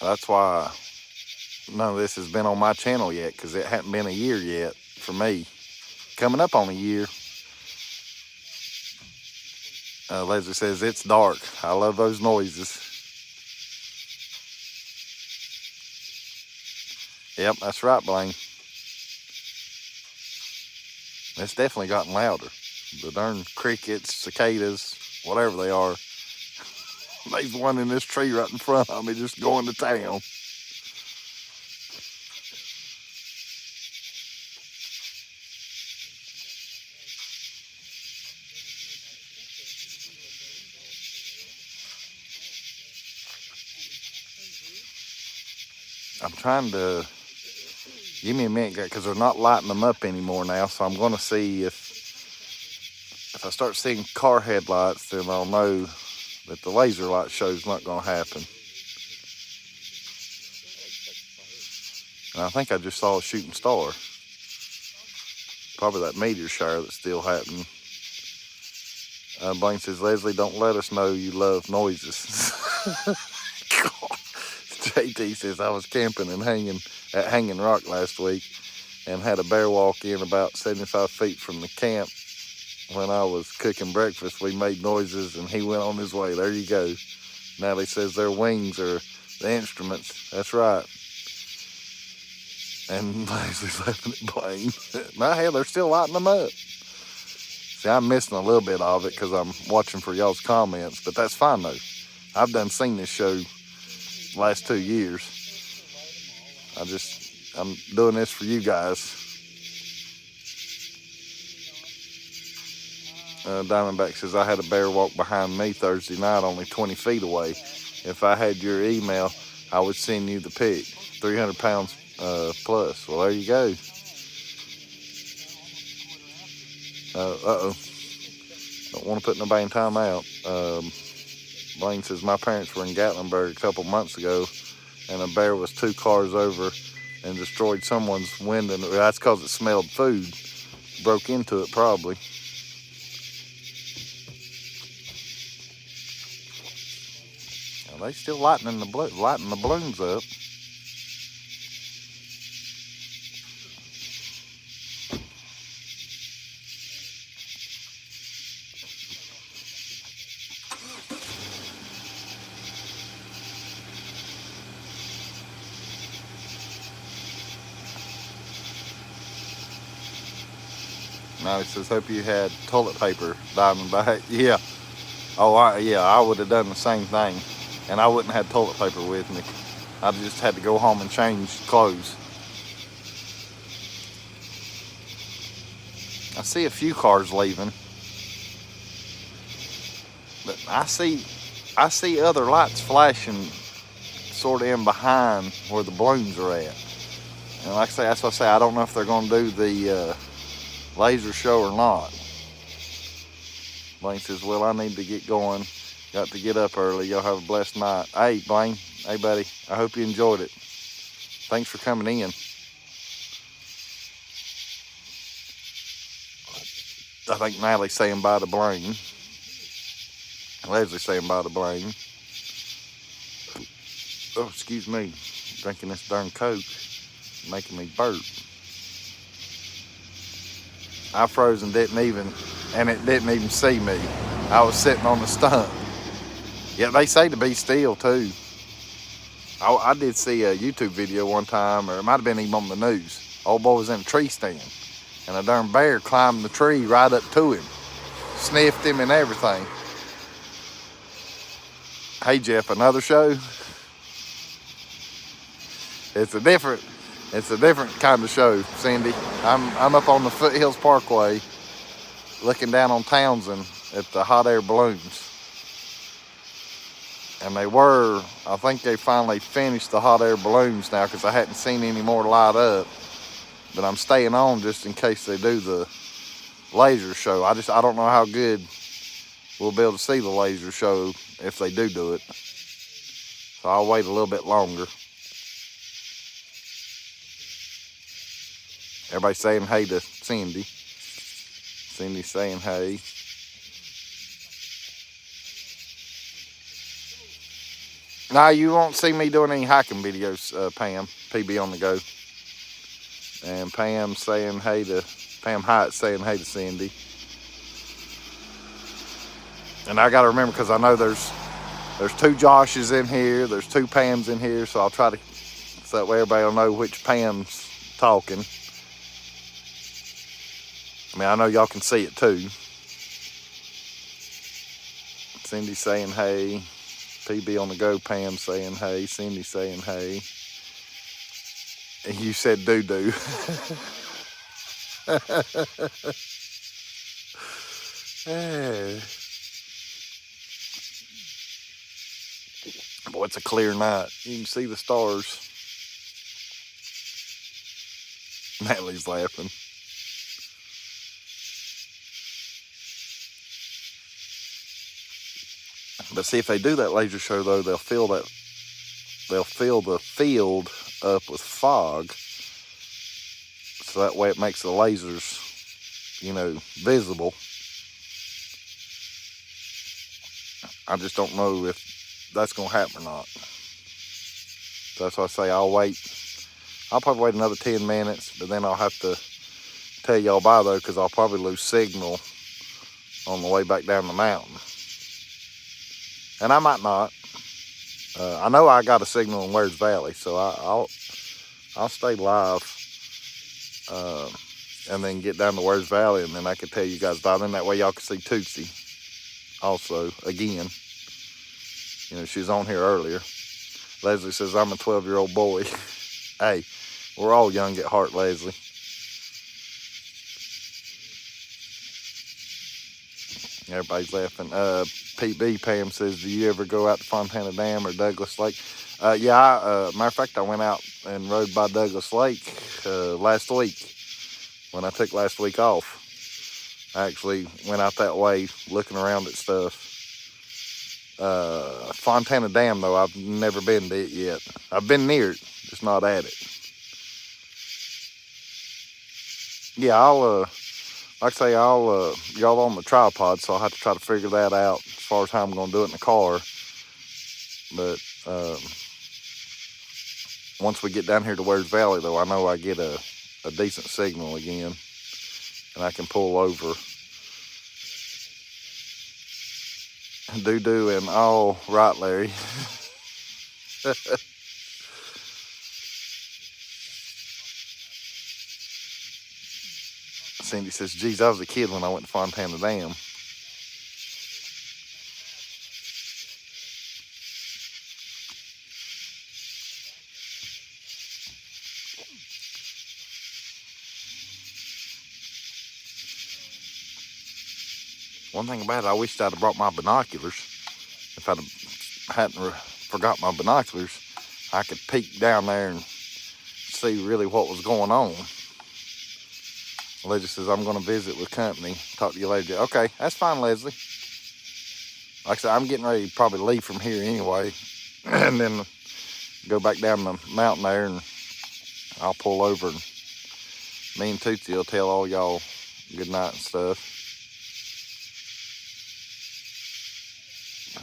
That's why none of this has been on my channel yet, because it hadn't been a year yet for me. Coming up on a year. Leslie says, it's dark. I love those noises. Yep, that's right, Blaine. It's definitely gotten louder. The darn crickets, cicadas, whatever they are. There's one in this tree right in front of me just going to town. I'm trying to, give me a minute, because they're not lighting them up anymore now, so I'm going to see if I start seeing car headlights, then I'll know that the laser light show's not going to happen. And I think I just saw a shooting star. Probably that meteor shower that's still happening. Blaine says, Leslie, don't let us know you love noises. JT says, I was camping and at Hanging Rock last week and had a bear walk in about 75 feet from the camp. When I was cooking breakfast, we made noises and he went on his way. There you go. Natalie says their wings are the instruments. That's right. And Leslie's laughing at Blaine. My hell, they're still lighting them up. See, I'm missing a little bit of it because I'm watching for y'all's comments, but that's fine though. I've done seen this show the last 2 years. I'm doing this for you guys. Diamondback says, I had a bear walk behind me Thursday night, only 20 feet away. If I had your email, I would send you the pic. 300 pounds plus. Well, there you go. Uh-oh. Don't want to put nobody in timeout. Blaine says, my parents were in Gatlinburg a couple months ago, and a bear was 2 cars over and destroyed someone's window. That's because it smelled food. Broke into it, probably. Now, they still lighting the balloons up. Now he says, hope you had toilet paper, Diamondback. Yeah. Oh, yeah, I would have done the same thing. And I wouldn't have had toilet paper with me. I just had to go home and change clothes. I see a few cars leaving. But I see other lights flashing sort of in behind where the balloons are at. And like I say, that's what I say, I don't know if they're going to do the laser show or not. Blaine says, well, I need to get going. Got to get up early. Y'all have a blessed night. Hey, Blaine. Hey, buddy. I hope you enjoyed it. Thanks for coming in. I think Natalie's saying bye to Blaine. Leslie's saying bye to Blaine. Oh, excuse me. Drinking this darn Coke. Making me burp. I froze and it didn't even see me. I was sitting on the stump. Yeah, they say to be still too. I did see a YouTube video one time, or it might have been even on the news. Old boy was in a tree stand, and a darn bear climbed the tree right up to him. Sniffed him and everything. Hey Jeff, another show? It's a different kind of show, Cindy. I'm up on the Foothills Parkway looking down on Townsend at the hot air balloons. And I think they finally finished the hot air balloons now because I hadn't seen any more light up. But I'm staying on just in case they do the laser show. I don't know how good we'll be able to see the laser show if they do it. So I'll wait a little bit longer. Everybody saying hey to Cindy. Cindy's saying hey. Now you won't see me doing any hiking videos, Pam. PB on the go. And Pam Hyatt saying hey to Cindy. And I got to remember, because I know there's 2 Joshes in here, there's 2 Pams in here, so I'll try to, so that way everybody will know which Pam's talking. I mean, I know y'all can see it too. Cindy saying hey. PB on the go, Pam saying hey. Cindy saying hey. And you said doo-doo. Hey. Boy, it's a clear night. You can see the stars. Natalie's laughing. But see, if they do that laser show though, they'll fill the field up with fog, so that way it makes the lasers, visible. I just don't know if that's gonna happen or not. So that's why I say I'll probably wait another 10 minutes, but then I'll have to tell y'all bye though, because I'll probably lose signal on the way back down the mountain. And I might not. I know I got a signal in Wares Valley, so I'll stay live and then get down to Wares Valley, and then I can tell you guys about it. And that way y'all can see Tootsie also again. She was on here earlier. Leslie says, I'm a 12-year-old boy. Hey, we're all young at heart, Leslie. Everybody's laughing. PB Pam says, do you ever go out to Fontana Dam or Douglas Lake? Yeah, matter of fact, I went out and rode by Douglas Lake last week when I took last week off. I actually went out that way looking around at stuff. Fontana Dam, though, I've never been to it yet. I've been near it, just not at it. Yeah, I'll, like I say, y'all on the tripod, so I'll have to try to figure that out as far as how I'm going to do it in the car. But once we get down here to Wears Valley, though, I know I get a decent signal again, and I can pull over. Doo-doo and all right, Larry. Cindy says, geez, I was a kid when I went to Fontana Dam. One thing about it, I wished I'd have brought my binoculars. If I hadn't forgot my binoculars, I could peek down there and see really what was going on. Leslie says, I'm going to visit with company. Talk to you later. Okay, that's fine, Leslie. Like I said, I'm getting ready to probably leave from here anyway. And then go back down the mountain there, and I'll pull over. And me and Tootsie will tell all y'all good night and stuff.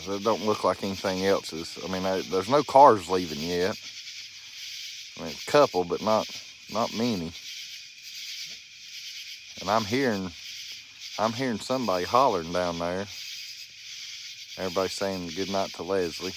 It don't look like anything else is. I mean, there's no cars leaving yet. I mean, a couple, but not many. And I'm hearing somebody hollering down there. Everybody saying good night to Leslie.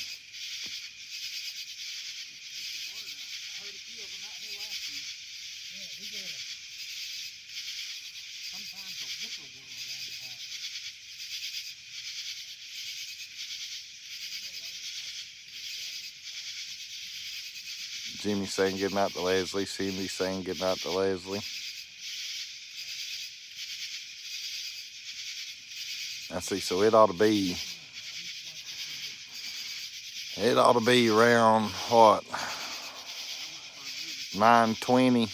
Jimmy saying good night to Leslie. Cindy saying good night to Leslie. I see, so it ought to be around, what, 9:20,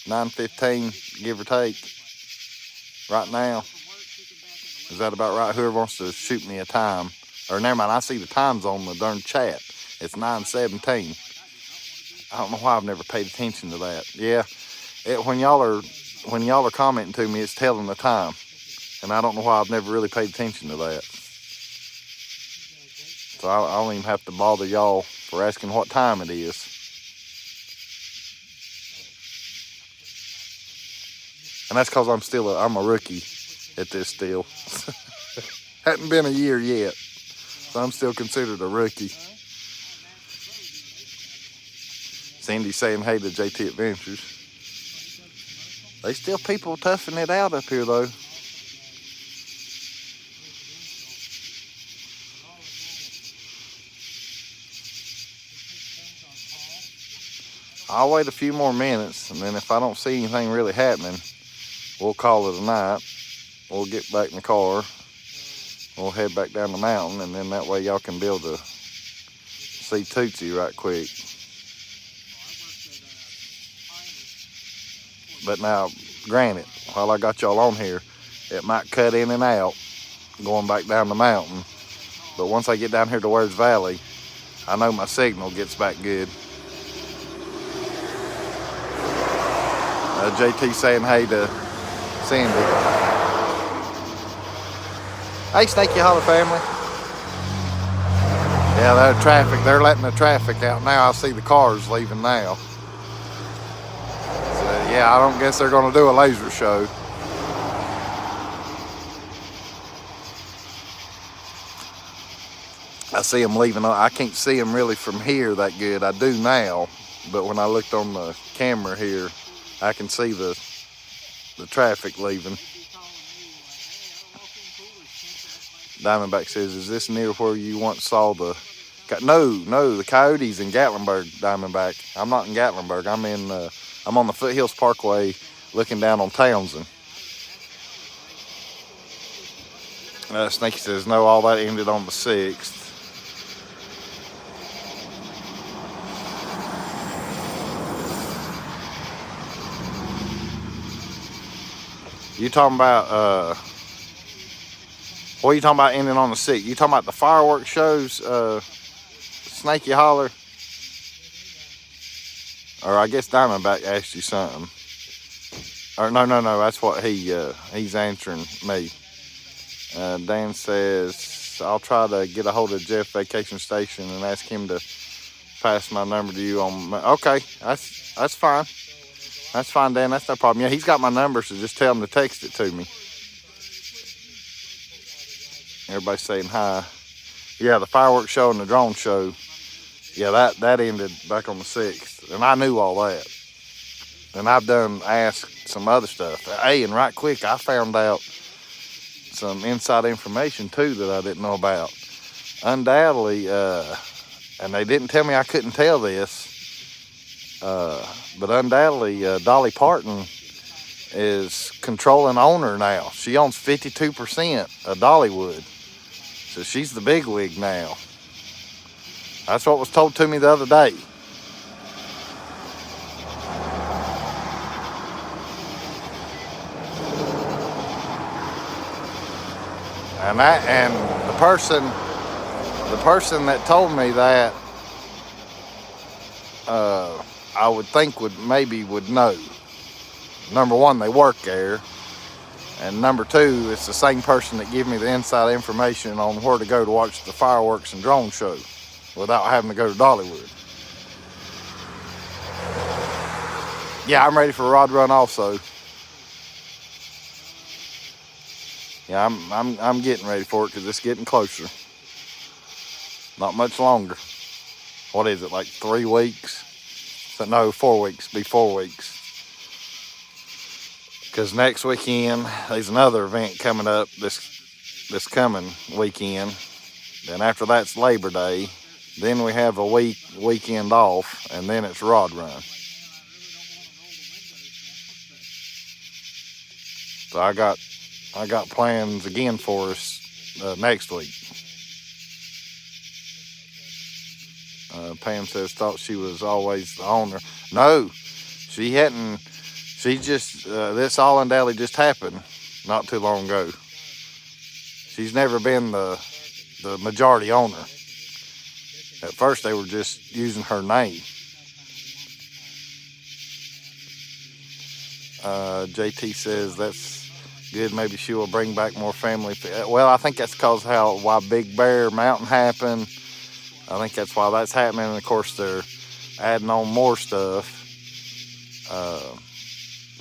9:15, give or take, right now. Is that about right? Whoever wants to shoot me a time. Or never mind, I see the times on the darn chat. It's 9:17. I don't know why I've never paid attention to that. Yeah, when y'all are commenting to me, it's telling the time. And I don't know why I've never really paid attention to that. So I don't even have to bother y'all for asking what time it is. And that's because I'm a rookie at this still. Hadn't been a year yet. So I'm still considered a rookie. Cindy saying hey to JT Adventures. They still people toughing it out up here though. I'll wait a few more minutes, and then if I don't see anything really happening, we'll call it a night. We'll get back in the car. We'll head back down the mountain, and then that way y'all can be able to see Tootsie right quick. But now, granted, while I got y'all on here, it might cut in and out going back down the mountain. But once I get down here to Wears Valley, I know my signal gets back good. JT saying hey to Sandy. Hey, Snakey Holler family. Yeah, they're letting the traffic out now. I see the cars leaving now. So, yeah, I don't guess they're going to do a laser show. I see them leaving. I can't see them really from here that good. I do now, but when I looked on the camera here, I can see the traffic leaving. Diamondback says, is this near where you once saw the... No, the Coyotes in Gatlinburg, Diamondback. I'm not in Gatlinburg. I'm on the Foothills Parkway looking down on Townsend. Snakey says, no, all that ended on the 6th. You talking about what are you talking about ending on the 6th? You talking about the fireworks shows, Snaky Holler? Or I guess Diamondback asked you something. Or no, that's what he's answering me. Dan says, I'll try to get a hold of Jeff Vacation Station and ask him to pass my number to you on. Okay, that's fine. That's fine, Dan. That's no problem. Yeah, he's got my number, so just tell him to text it to me. Everybody's saying hi. Yeah, the fireworks show and the drone show. Yeah, that ended back on the 6th, and I knew all that. And I've asked some other stuff. Hey, and right quick, I found out some inside information too that I didn't know about. Undoubtedly, and they didn't tell me I couldn't tell this, but undoubtedly Dolly Parton is controlling owner now. She owns 52% of Dollywood. So she's the bigwig now. That's what was told to me the other day. And the person that told me that, I would think would know. Number one, they work there, and number two, it's the same person that gave me the inside information on where to go to watch the fireworks and drone show without having to go to Dollywood. Yeah, I'm ready for a rod run also. Yeah, I'm getting ready for it because it's getting closer. Not much longer. What is it, like 3 weeks? So, no, 4 weeks. Be 4 weeks. Because next weekend, there's another event coming up this coming weekend. Then after that's Labor Day. Then we have a weekend off, and then it's rod run. So I got plans again for us next week. Pam says thought she was always the owner. No, she hadn't. She just this all undoubtedly just happened not too long ago. She's never been the majority owner. At first, they were just using her name. JT says that's good. Maybe she will bring back more family. Well, I think that's because why Big Bear Mountain happened. I think that's why that's happening. And of course, they're adding on more stuff.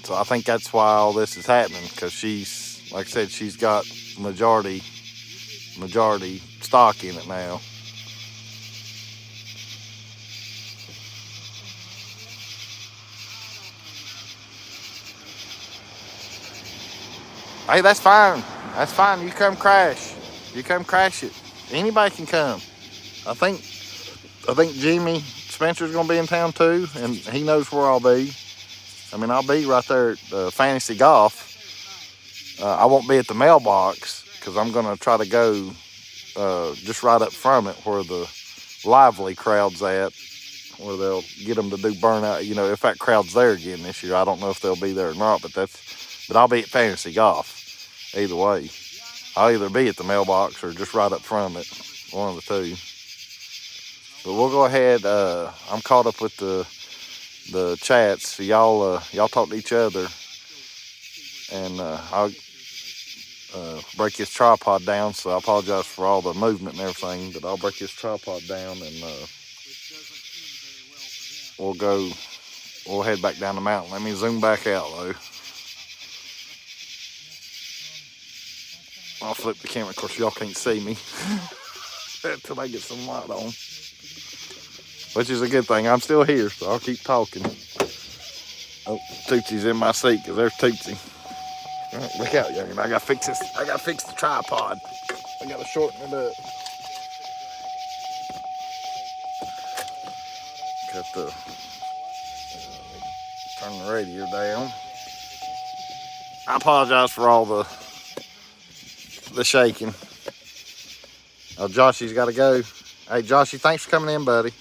So I think that's why all this is happening, because she's, like I said, she's got majority stock in it now. Hey, that's fine. That's fine. You come crash. You come crash it. Anybody can come. I think Jimmy Spencer's gonna be in town too, and he knows where I'll be. I mean, I'll be right there at Fantasy Golf. I won't be at the mailbox because I'm gonna try to go just right up from it where the lively crowd's at, where they'll get them to do burnout. You know, if that crowd's there again this year, I don't know if they'll be there or not. But I'll be at Fantasy Golf. Either way, I'll either be at the mailbox or just right up from it, one of the two. But we'll go ahead. I'm caught up with the chats. So y'all talk to each other, and I'll break his tripod down. So I apologize for all the movement and everything, but I'll break his tripod down, and we'll head back down the mountain. Let me zoom back out though. I'll flip the camera. Of course, y'all can't see me until I get some light on, which is a good thing. I'm still here, so I'll keep talking. Oh, Tootsie's in my seat because there's Tootsie. Right, look out, youngin'. I gotta fix this. I gotta fix the tripod. I gotta shorten it up. Got the turn the radio down. I apologize for all the shaking. Oh, Joshy's got to go. Hey, Joshy, thanks for coming in, buddy.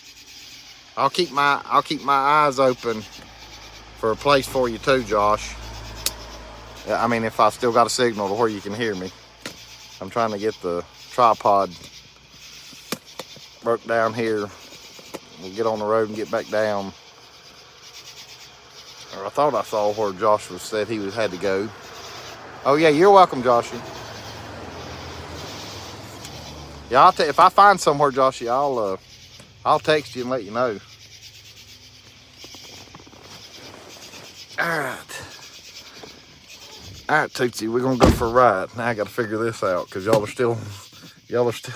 I'll keep my eyes open for a place for you too, Josh. I mean, if I still got a signal to where you can hear me. I'm trying to get the tripod broke down here. We'll get on the road and get back down. Or I thought I saw where Joshua said he had to go. Oh yeah, you're welcome, Joshua. Yeah, if I find somewhere, Joshua, I'll text you and let you know. All right, Tootsie, we're gonna go for a ride. Now I gotta figure this out because y'all are still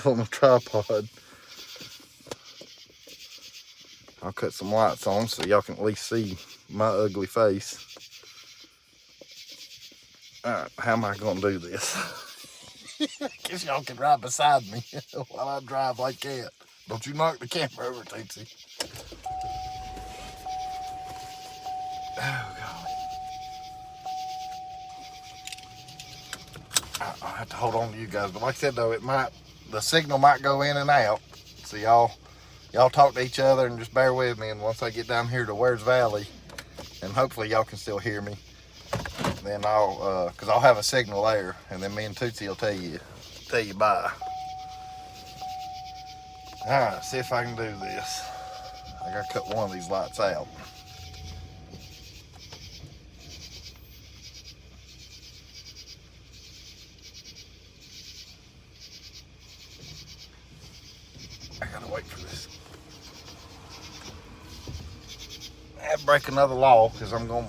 on the tripod. I'll cut some lights on so y'all can at least see my ugly face. All right, how am I gonna do this? Guess y'all can ride beside me while I drive like that. Don't you knock the camera over, Tootsie. Oh, God. I'll have to hold on to you guys. But like I said, though, the signal might go in and out. So y'all talk to each other and just bear with me. And once I get down here to Wares Valley, and hopefully y'all can still hear me, then because I'll have a signal there. And then me and Tootsie will tell you bye. All right, see if I can do this. I gotta cut one of these lights out. I gotta wait for this. I have to break another law because I'm gonna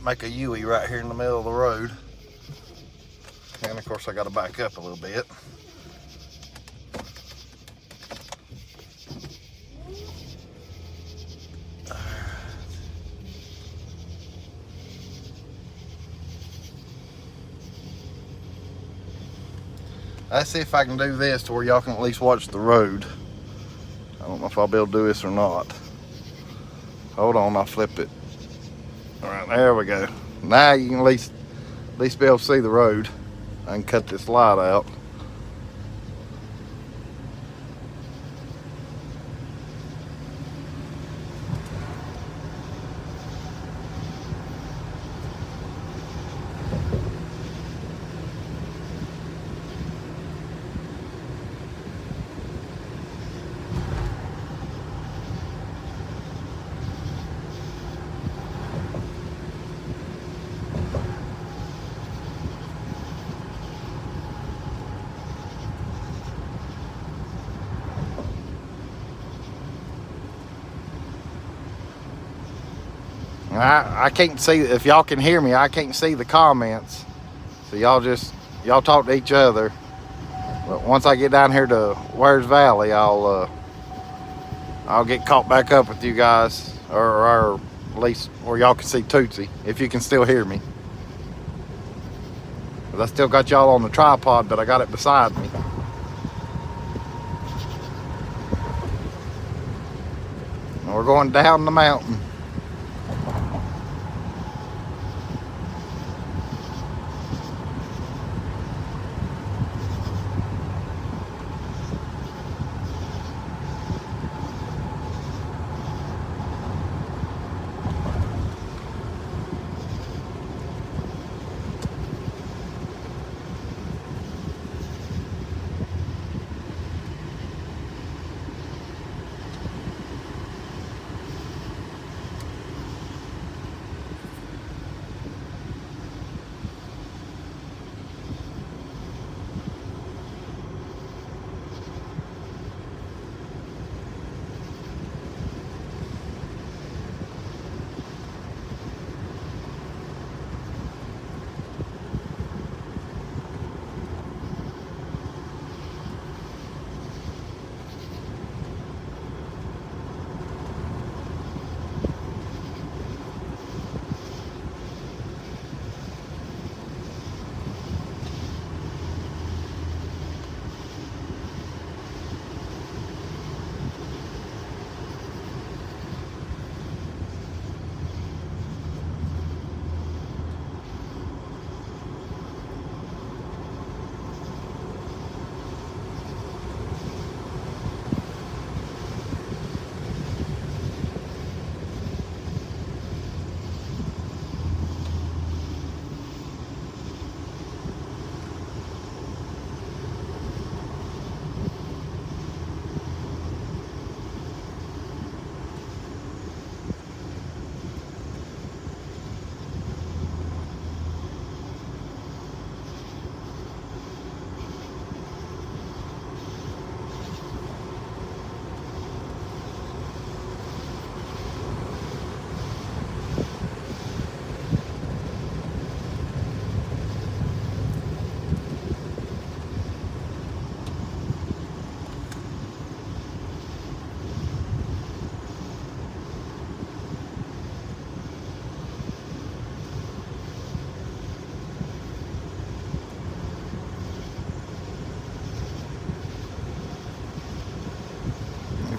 make a U-ey right here in the middle of the road. And of course I gotta back up a little bit. Let's see if I can do this to where y'all can at least watch the road. I don't know if I'll be able to do this or not. Hold on, I'll flip it. All right, there we go. Now you can at least be able to see the road. I can cut this light out. I can't see, if y'all can hear me, I can't see the comments. So y'all talk to each other. But once I get down here to Wares Valley, I'll get caught back up with you guys, or at least where y'all can see Tootsie, if you can still hear me. But I still got y'all on the tripod, but I got it beside me. And we're going down the mountain.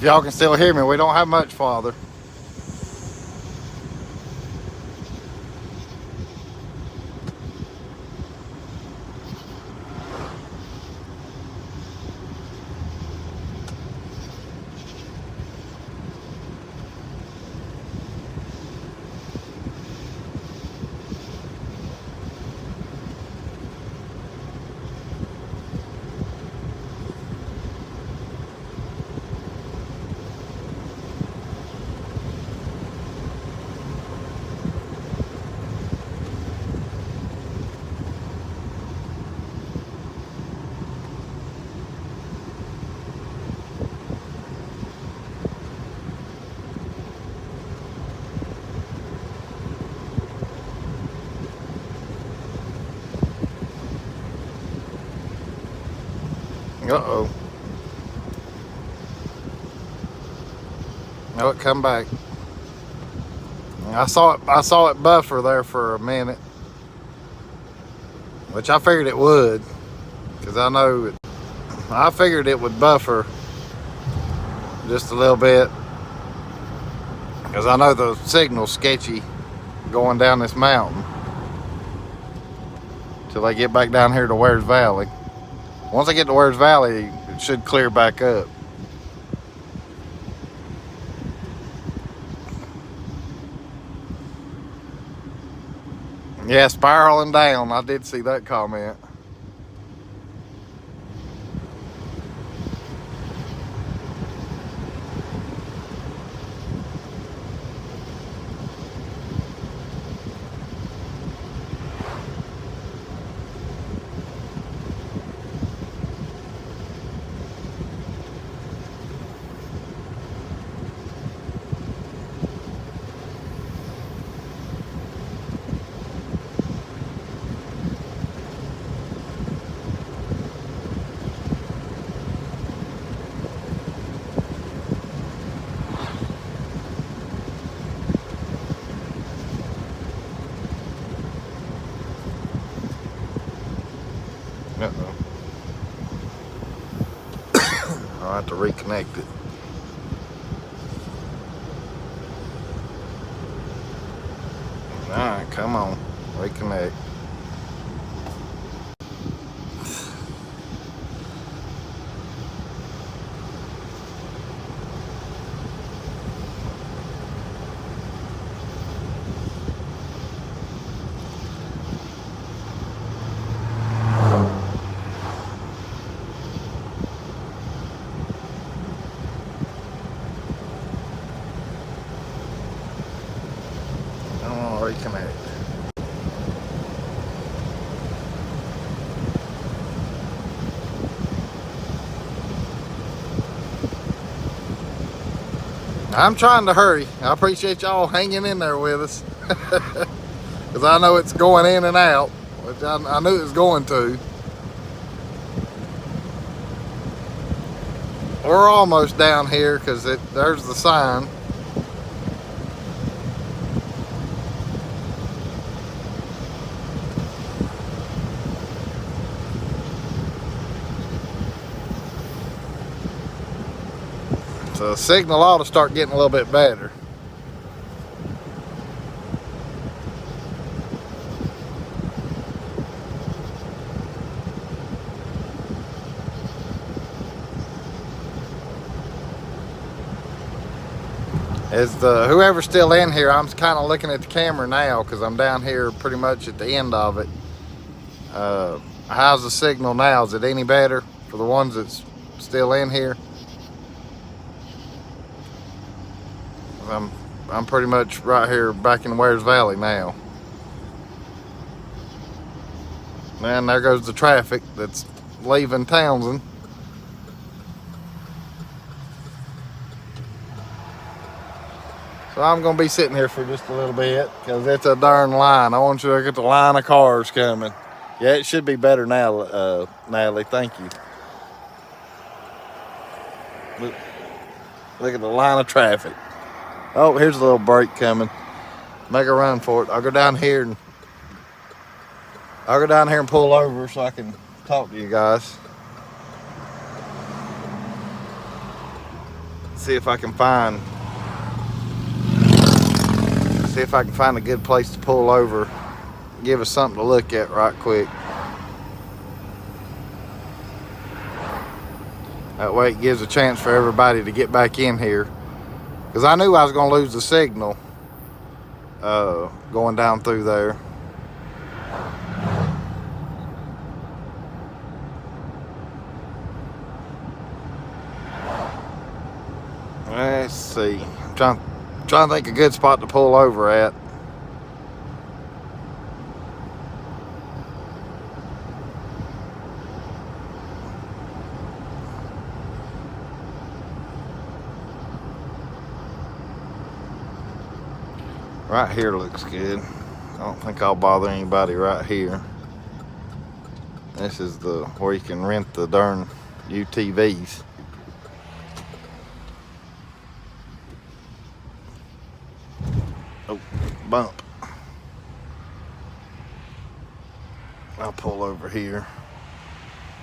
If y'all can still hear me, we don't have much farther. Uh-oh. Oh, it come back. I saw it buffer there for a minute, which I figured it would, because I figured it would buffer just a little bit, because I know the signal's sketchy going down this mountain till they get back down here to Wares Valley. Once I get to Wares Valley, it should clear back up. Yeah, spiraling down. I did see that comment. Uh-oh. I'll have to reconnect it. Alright, come on. Reconnect. Reconnect. I'm trying to hurry. I appreciate y'all hanging in there with us, because I know it's going in and out, which I knew it was going to. We're almost down here because there's the sign. So the signal ought to start getting a little bit better. Whoever's still in here, I'm kind of looking at the camera now because I'm down here pretty much at the end of it. How's the signal now? Is it any better for the ones that's still in here? I'm pretty much right here back in Wares Valley now. And there goes the traffic that's leaving Townsend. So I'm going to be sitting here for just a little bit because it's a darn line. I want you to look at the line of cars coming. Yeah, it should be better now, Natalie. Thank you. Look at the line of traffic. Oh, here's a little break coming. Make a run for it. I'll go down here and pull over so I can talk to you guys. see if I can find a good place to pull over. Give us something to look at right quick. That way it gives a chance for everybody to get back in here. Because I knew I was going to lose the signal going down through there. Let's see. I'm trying to think a good spot to pull over at. Right here looks good. I don't think I'll bother anybody right here. This is where you can rent the darn UTVs. Oh, bump. I'll pull over here.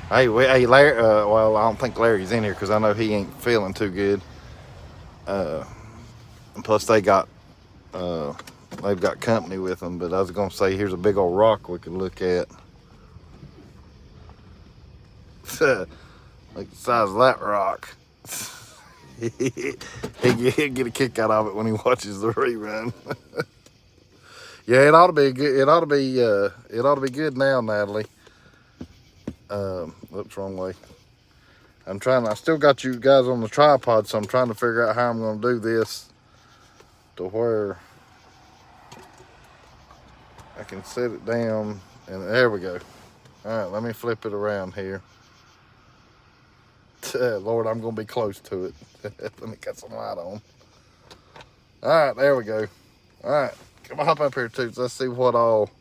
Hey, Larry. Well, I don't think Larry's in here because I know he ain't feeling too good. And plus, they've got company with them. But I was gonna say, here's a big old rock we could look at. Like the size of that rock. He'll get a kick out of it when he watches the rerun. Yeah, it ought to be good. It ought to be good now, Natalie. Oops, wrong way. I still got you guys on the tripod, so I'm trying to figure out how I'm going to do this to where I can set it down, and there we go. All right, let me flip it around here. Lord, I'm going to be close to it. Let me cut some light on. All right, there we go. All right, come on, hop up here, Toots. Let's see what all.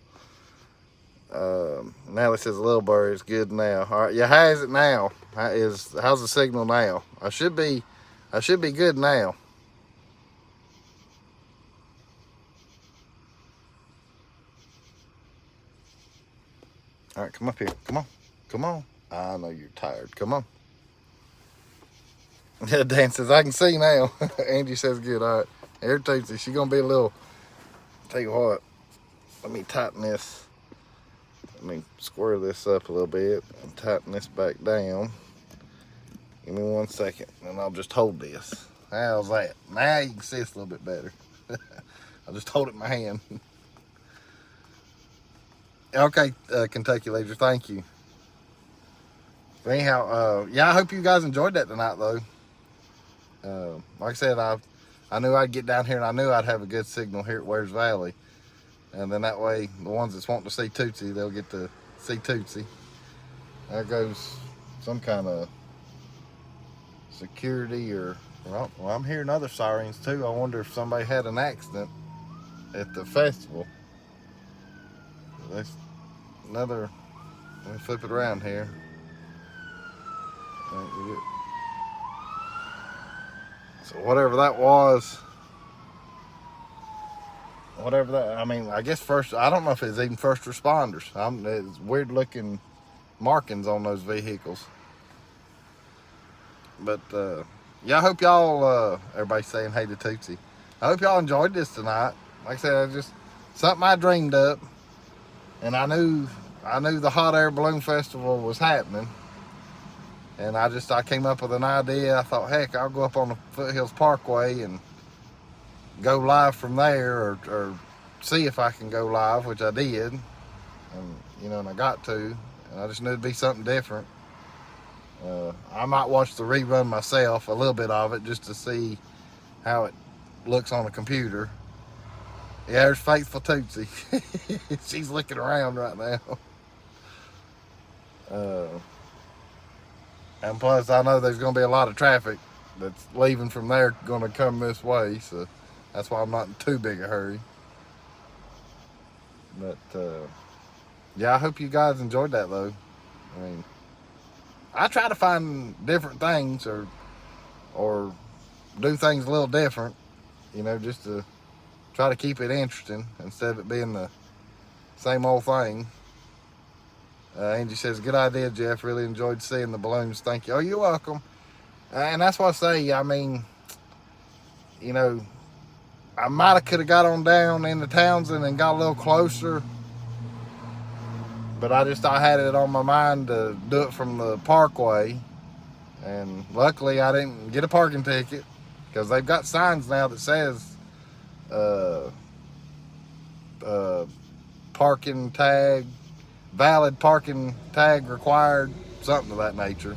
Natalie says Little Bird is good now. All right, yeah, how is it now? How's the signal now? I should be good now. All right, come up here. Come on. I know you're tired. Come on. Dan says, I can see now. Angie says, good. All right. Here, Tootsie. She's going to be a little... Tell you what. Let me tighten this. Let me square this up a little bit and tighten this back down. Give me 1 second, and I'll just hold this. How's that? Now you can see it's a little bit better. I'll just hold it in my hand. Okay, Kentucky Laser, thank you. But anyhow, yeah, I hope you guys enjoyed that tonight, though. Like I said, I knew I'd get down here, and I knew I'd have a good signal here at Wares Valley. And then that way, the ones that's wanting to see Tootsie, they'll get to see Tootsie. There goes some kind of security or... Well, I'm hearing other sirens, too. I wonder if somebody had an accident at the festival. That's another... Let me flip it around here. So whatever that was... Whatever that, I mean, I guess I don't know if it's even first responders. It's weird looking markings on those vehicles. But, yeah, I hope y'all, everybody's saying hey to Tootsie. I hope y'all enjoyed this tonight. Like I said, it's just something I dreamed up. And I knew the Hot Air Balloon Festival was happening. And I came up with an idea. I thought, heck, I'll go up on the Foothills Parkway and go live from there, or see if I can go live, which I did, and I got to, and I just knew it'd be something different. I might watch the rerun myself, a little bit of it, just to see how it looks on a computer. Yeah, there's faithful Tootsie. She's looking around right now. And plus, I know there's going to be a lot of traffic that's leaving from there going to come this way, so that's why I'm not in too big a hurry. But, yeah, I hope you guys enjoyed that, though. I mean, I try to find different things or do things a little different, just to try to keep it interesting instead of it being the same old thing. Angie says, good idea, Jeff. Really enjoyed seeing the balloons. Thank you. Oh, you're welcome. And that's what I say. I mean, you know, I might have could have got on down into Townsend and got a little closer, but I had it on my mind to do it from the Parkway, and luckily I didn't get a parking ticket because they've got signs now that says uh, uh, parking tag, valid parking tag required, something of that nature.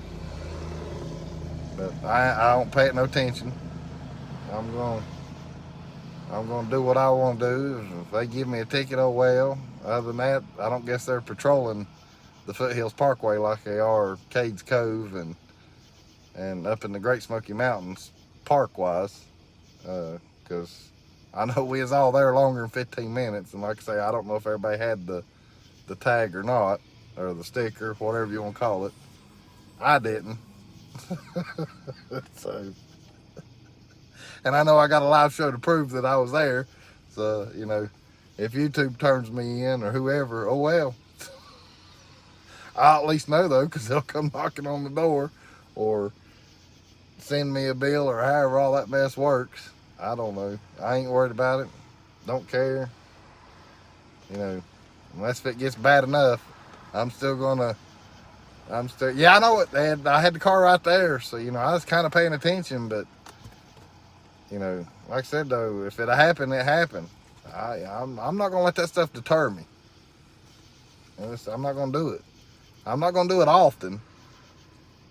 But I don't pay it no attention. I'm going to do what I want to do. If they give me a ticket, oh well. Other than that, I don't guess they're patrolling the Foothills Parkway like they are Cades Cove and up in the Great Smoky Mountains park-wise. Because I know we was all there longer than 15 minutes. And like I say, I don't know if everybody had the tag or not, or the sticker, whatever you want to call it. I didn't. So, and I know I got a live show to prove that I was there. So, you know, if YouTube turns me in or whoever, oh well. I'll at least know though, because they'll come knocking on the door or send me a bill or however all that mess works. I don't know. I ain't worried about it. Don't care. You know, unless if it gets bad enough, yeah, I know it. I had the car right there. So, you know, I was kind of paying attention, but, you know, like I said though, if it happened, it happened. I'm not going to let that stuff deter me. I'm not going to do it. I'm not going to do it often,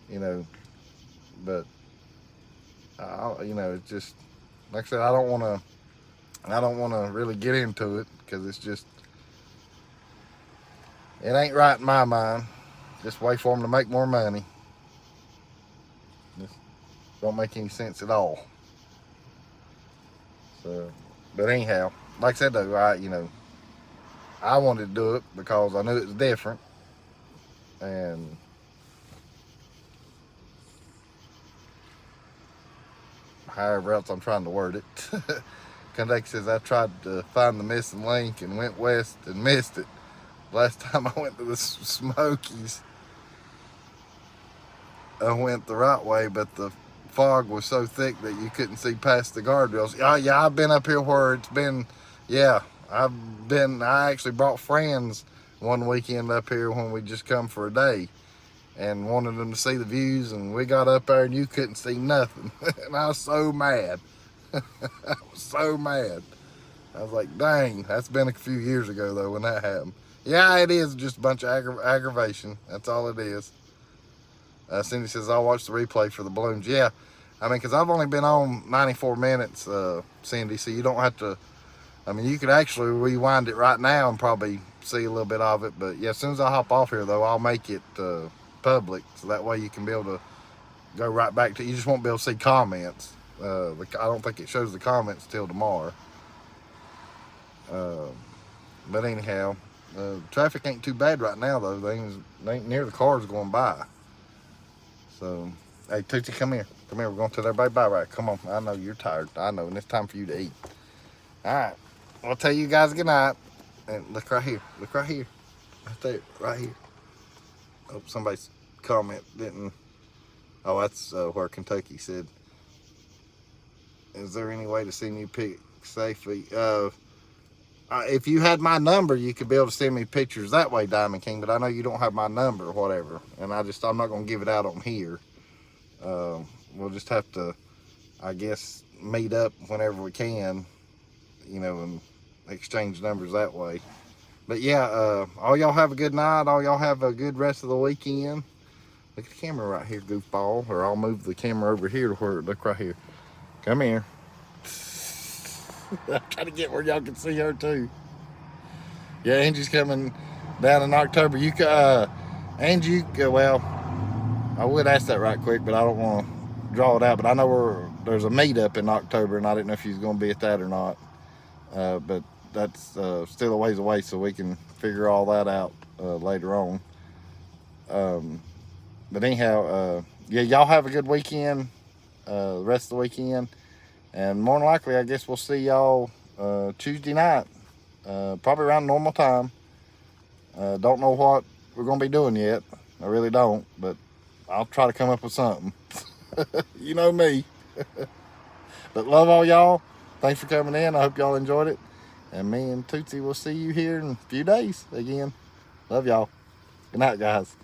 you know, but, you know, it's just, like I said, I don't want to really get into it because it's just, it ain't right in my mind. Just wait for them to make more money. Just don't make any sense at all. So, but anyhow, like I said though, I wanted to do it because I knew it was different. And however else I'm trying to word it. Kentucky says I tried to find the missing link and went west and missed it. Last time I went to the Smokies, I went the right way, but the fog was so thick that you couldn't see past the guardrails. Yeah, I've been up here where it's been, I actually brought friends one weekend up here when we just come for a day and wanted them to see the views, and we got up there and you couldn't see nothing. And I was so mad. I was so mad. I was like, dang, that's been a few years ago though when that happened. Yeah, it is just a bunch of aggravation. That's all it is. Cindy says, I'll watch the replay for the balloons. Yeah, I mean, because I've only been on 94 minutes, Cindy, so you don't have to, I mean, you could actually rewind it right now and probably see a little bit of it. But yeah, as soon as I hop off here, though, I'll make it public, so that way you can be able to go right back to, you just won't be able to see comments. I don't think it shows the comments till tomorrow. But anyhow, traffic ain't too bad right now, though. They ain't near the cars going by. So, hey, Tootsie, come here. Come here. We're going to tell everybody bye-bye. Come on. I know you're tired. I know, and it's time for you to eat. All right. I'll tell you guys good night. And look right here. Look right here. Right there. Right here. Oh, somebody's comment didn't. Oh, that's where Kentucky said, is there any way to send you pick safely? If you had my number, you could be able to send me pictures that way, Diamond King, but I know you don't have my number or whatever, and I'm not going to give it out on here. We'll just have to, I guess, meet up whenever we can, you know, and exchange numbers that way. But yeah, all y'all have a good night. All y'all have a good rest of the weekend. Look at the camera right here, goofball, or I'll move the camera over here to where, look right here. Come here. I'm trying to get where y'all can see her too. Yeah, Angie's coming down in October. Angie, well, I would ask that right quick, but I don't want to draw it out. But I know there's a meetup in October, and I didn't know if she's going to be at that or not. But that's still a ways away, so we can figure all that out later on. But anyhow, yeah, y'all have a good weekend, the rest of the weekend. And more than likely, I guess we'll see y'all Tuesday night, probably around normal time. Don't know what we're going to be doing yet. I really don't, but I'll try to come up with something. You know me. But love all y'all. Thanks for coming in. I hope y'all enjoyed it. And me and Tootsie will see you here in a few days again. Love y'all. Good night, guys.